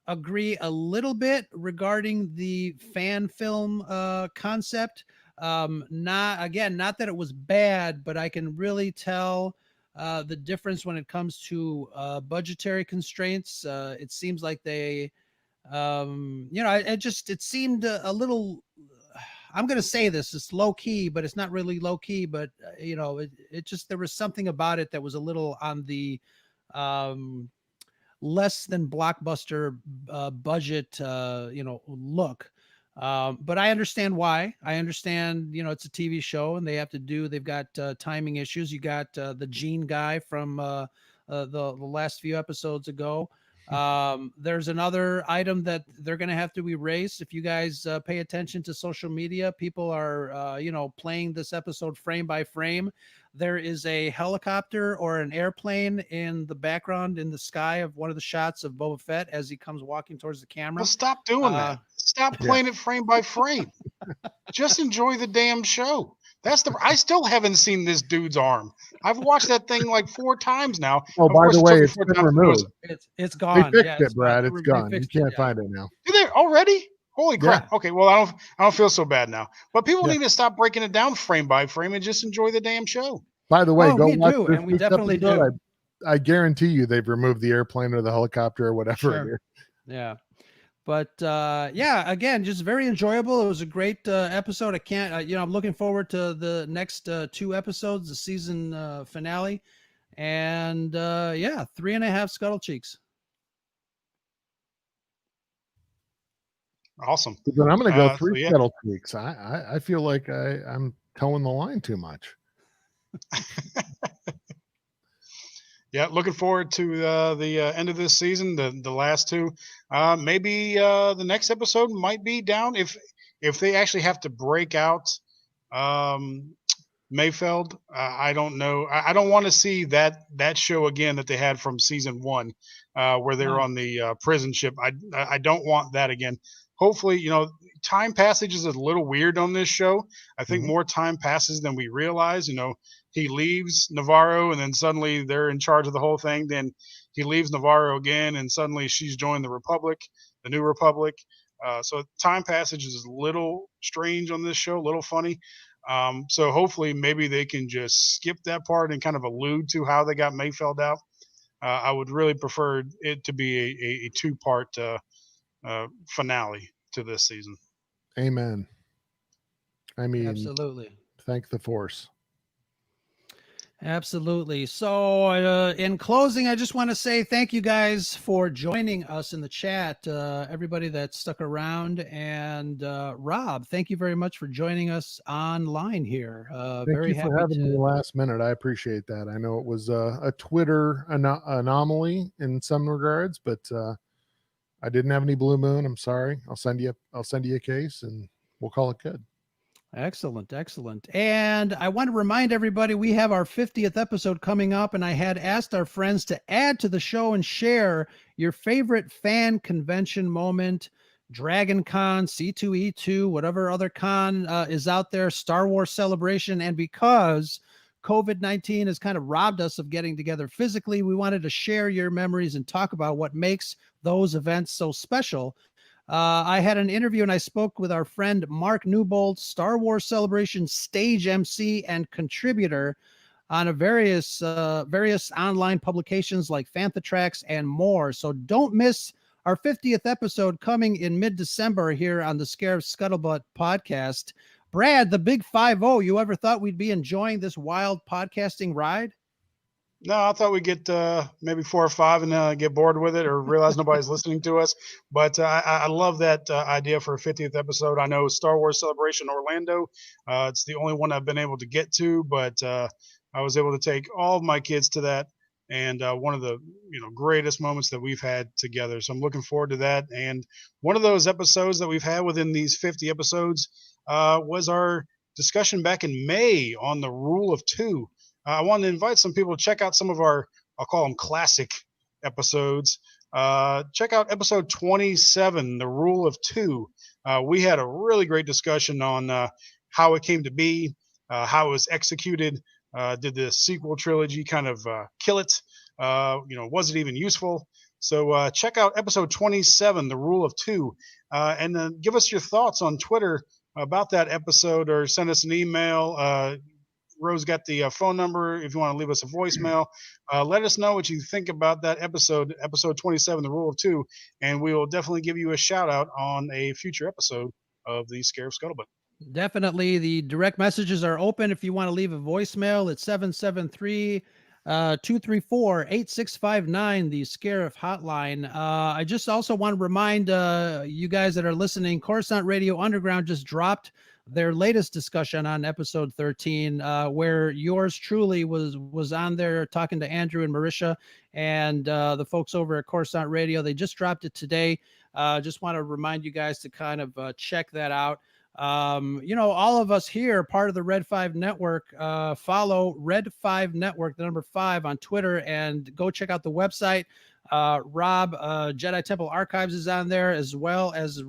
agree a little bit regarding the fan film concept. Not that it was bad, but I can really tell the difference when it comes to budgetary constraints. It seems like they, it seemed a little. I'm going to say this, it's low key, but it's not really low key. But it just, there was something about it that was a little on the less than blockbuster budget, look. But I understand why. I understand, it's a TV show and they've got timing issues. You got the Gene guy from the last few episodes ago. There's another item that they're going to have to erase. If you guys pay attention to social media, people are, playing this episode frame by frame. There is a helicopter or an airplane in the background in the sky of one of the shots of Boba Fett as he comes walking towards the camera. Well, stop doing that. Stop playing it frame by frame. Just enjoy the damn show. I still haven't seen this dude's arm. I've watched that thing like 4 times now. Oh, Of by course, the it way, took me it's 4 been times to notice removed. it. It's They gone. fixed Yeah, it, Brad. It's they gone. You fixed it, can't yeah. find it now. Did they already? Holy crap. Yeah. Okay, well, I don't feel so bad now. But people Yeah. need to stop breaking it down frame by frame and just enjoy the damn show. By the way, Oh, go we watch do, this and we week's definitely episode. do. I guarantee you they've removed the airplane or the helicopter or whatever Sure. it is. Yeah. But again, just very enjoyable. It was a great episode. I can't, I'm looking forward to the next 2 episodes, the season finale. And 3.5 scuttle cheeks. Awesome. Then I'm going to go 3 so yeah. scuttle cheeks. I feel like I'm towing the line too much. Yeah, looking forward to the end of this season, the last 2. Maybe the next episode might be down if they actually have to break out Mayfeld. I don't know. I don't want to see that show again that they had from season 1, where they were No. on the prison ship. I don't want that again. Hopefully, time passage is a little weird on this show. I think more time passes than we realize. He leaves Navarro and then suddenly they're in charge of the whole thing. Then he leaves Navarro again and suddenly she's joined the Republic, the New Republic. So time passage is a little strange on this show, a little funny. So hopefully maybe they can just skip that part and kind of allude to how they got Mayfeld out. I would really prefer it to be a 2-part finale to this season. Amen. I mean, Absolutely. thank the Force. Absolutely. So, in closing, I just want to say thank you guys for joining us in the chat. Everybody that stuck around, and Rob, thank you very much for joining us online here. Thank Very you for happy having me to. last minute. I appreciate that. I know it was a Twitter anomaly in some regards, but I didn't have any blue moon. I'm sorry. I'll send you a case and we'll call it good. Excellent, excellent. And I want to remind everybody we have our 50th episode coming up, and I had asked our friends to add to the show and share your favorite fan convention moment, Dragon Con, C2E2, whatever other con is out there, Star Wars Celebration. And because COVID-19 has kind of robbed us of getting together physically, we wanted to share your memories and talk about what makes those events so special. I had an interview and I spoke with our friend Mark Newbold, Star Wars Celebration stage MC and contributor on a various online publications like Fantha Tracks and more. So don't miss our 50th episode coming in mid-December here on the Scarif Scuttlebutt podcast. Brad, the big 5-0, you ever thought we'd be enjoying this wild podcasting ride? No, I thought we'd get maybe 4 or 5 and get bored with it or realize nobody's listening to us. But I love that idea for a 50th episode. I know Star Wars Celebration Orlando. It's the only one I've been able to get to, but I was able to take all of my kids to that, and one of the greatest moments that we've had together. So I'm looking forward to that. And one of those episodes that we've had within these 50 episodes was our discussion back in May on the Rule of Two. I wanted to invite some people to check out some of our, I'll call them classic episodes. Check out episode 27, The Rule of Two. We had a really great discussion on how it came to be, how it was executed. Did the sequel trilogy kind of kill it? Was it even useful? So check out episode 27, The Rule of Two, and then give us your thoughts on Twitter about that episode, or send us an email. Rose got the phone number if you want to leave us a voicemail. Let us know what you think about that episode 27, The Rule of Two, and we will definitely give you a shout out on a future episode of the Scarif Scuttlebutt. Definitely. The direct messages are open. If you want to leave a voicemail, it's 773 234 8659, the Scarif hotline. I just also want to remind you guys that are listening, Coruscant Radio Underground just dropped their latest discussion on episode 13, where yours truly was on there talking to Andrew and Marisha and the folks over at Coruscant Radio. They just dropped it today. Just want to remind you guys to kind of check that out. All of us here, part of the Red 5 Network, follow Red 5 Network, the number 5 on Twitter, and go check out the website. Rob, Jedi Temple Archives is on there, as well as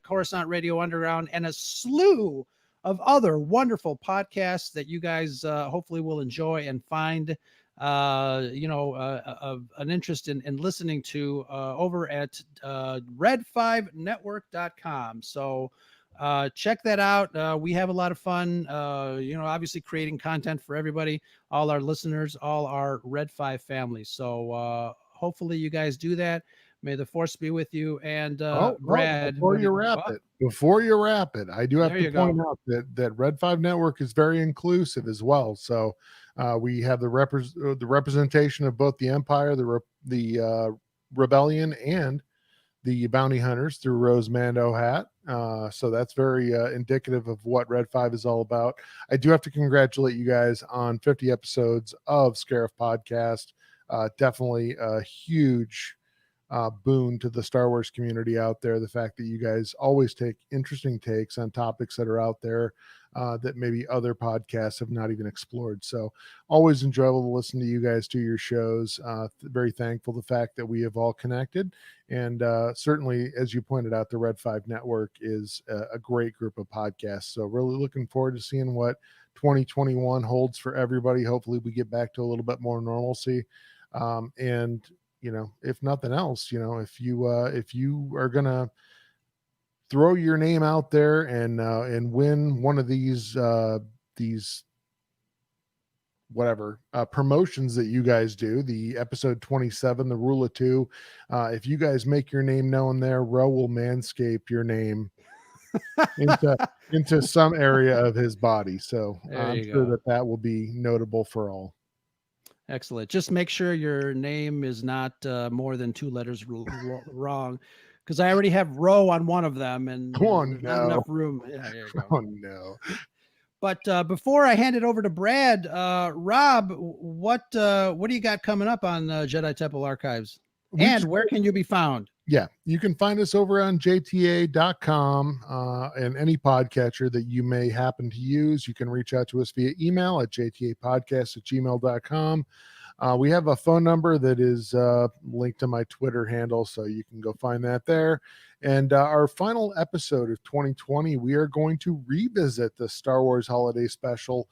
Coruscant Radio Underground, and a slew of other wonderful podcasts that you guys hopefully will enjoy and find an interest in listening to over at red5network.com. So check that out. We have a lot of fun, obviously creating content for everybody, all our listeners, all our Red 5 families. So hopefully you guys do that. May the Force be with you. And Brad, before you wrap it, I do have to point out that Red 5 Network is very inclusive as well. So we have the representation of both the Empire, the Rebellion, and the Bounty Hunters through Rose Mando hat. So that's very indicative of what Red 5 is all about. I do have to congratulate you guys on 50 episodes of Scarif Podcast. Definitely a huge boon to the Star Wars community out there. The fact that you guys always take interesting takes on topics that are out there that maybe other podcasts have not even explored. So always enjoyable to listen to you guys do your shows. Very thankful the fact that we have all connected. And certainly, as you pointed out, the Red 5 Network is a great group of podcasts. So really looking forward to seeing what 2021 holds for everybody. Hopefully we get back to a little bit more normalcy. And if nothing else, if you are gonna throw your name out there and win one of these whatever promotions that you guys do, the episode 27, the rule of two. If you guys make your name known there, Ro will manscape your name into some area of his body. So There I'm you sure go. that will be notable for all. Excellent. Just make sure your name is not more than 2 letters wrong, because I already have Row on one of them, and Oh, there's not no. enough room. Yeah, there you go. Oh no. But before I hand it over to Brad, Rob, what do you got coming up on Jedi Temple Archives? And where can you be found? Yeah, you can find us over on jta.com and any podcatcher that you may happen to use. You can reach out to us via email at jtapodcast@gmail.com. We have a phone number that is linked to my Twitter handle, so you can go find that there. And our final episode of 2020, we are going to revisit the Star Wars Holiday Special.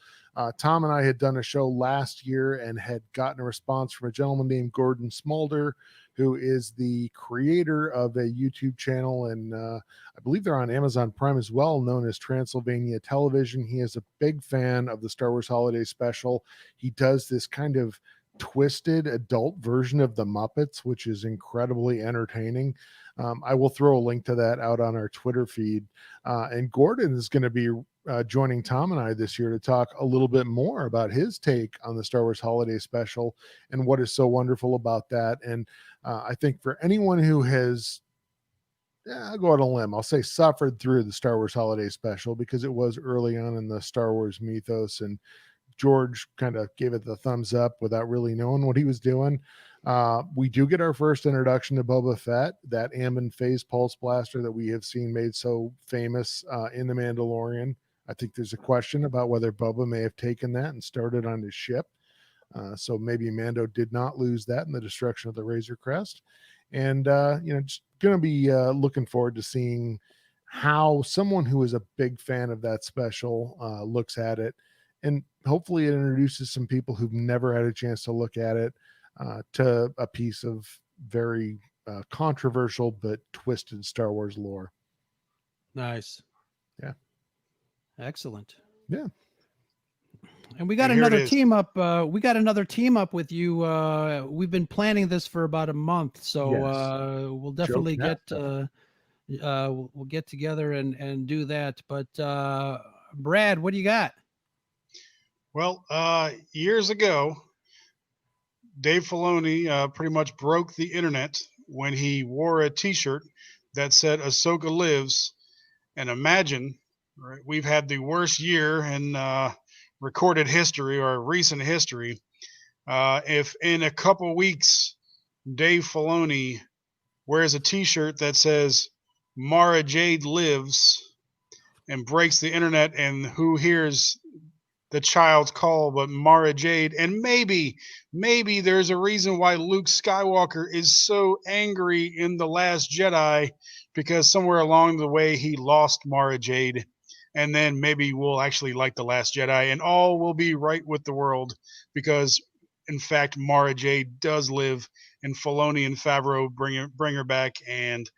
Tom and I had done a show last year and had gotten a response from a gentleman named Gordon Smolder, who is the creator of a YouTube channel, and I believe they're on Amazon Prime as well, known as Transylvania Television. He is a big fan of the Star Wars Holiday Special. He does this kind of twisted adult version of the Muppets, which is incredibly entertaining. I will throw a link to that out on our Twitter feed. And Gordon is going to be joining Tom and I this year to talk a little bit more about his take on the Star Wars Holiday Special and what is so wonderful about that. And I think for anyone who has, I'll go on a limb, I'll say suffered through the Star Wars Holiday Special, because it was early on in the Star Wars mythos, and George kind of gave it the thumbs up without really knowing what he was doing. We do get our first introduction to Boba Fett, that Amon phase pulse blaster that we have seen made so famous in The Mandalorian. I think there's a question about whether Boba may have taken that and started on his ship. So maybe Mando did not lose that in the destruction of the Razor Crest. And, just going to be looking forward to seeing how someone who is a big fan of that special looks at it. And hopefully it introduces some people who've never had a chance to look at it to a piece of very controversial but twisted Star Wars lore. Nice. Yeah. Excellent. Yeah. And we got another team up. We got another team up with you. We've been planning this for about a month, so Yes. We'll definitely we'll get together and do that. But Brad, what do you got? Well, years ago, Dave Filoni pretty much broke the internet when he wore a T-shirt that said "Ahsoka lives." And imagine, right, we've had the worst year in recorded history or recent history. If in a couple weeks Dave Filoni wears a T-shirt that says "Mara Jade lives" and breaks the internet, and who hears the child's call but Mara Jade? And maybe there's a reason why Luke Skywalker is so angry in The Last Jedi, because somewhere along the way he lost Mara Jade, and then maybe we'll actually like The Last Jedi and all will be right with the world, because in fact Mara Jade does live, and Filoni and Favreau bring her back, and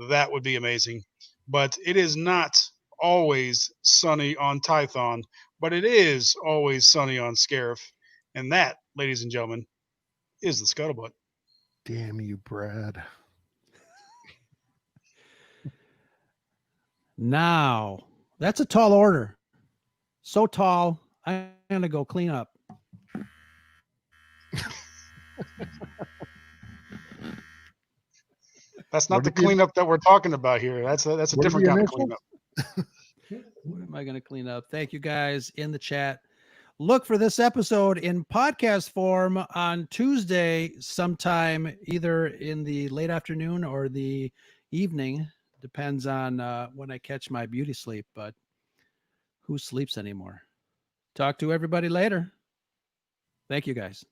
that would be amazing. But it is not always sunny on Tython, but it is always sunny on Scarif. And that, ladies and gentlemen, is the scuttlebutt. Damn you, Brad. Now, that's a tall order. So tall, I'm going to go clean up. That's not the cleanup that we're talking about here. That's a different kind of cleanup. What am I going to clean up? Thank you guys in the chat. Look for this episode in podcast form on Tuesday sometime, either in the late afternoon or the evening. Depends on when I catch my beauty sleep, but who sleeps anymore? Talk to everybody later. Thank you guys.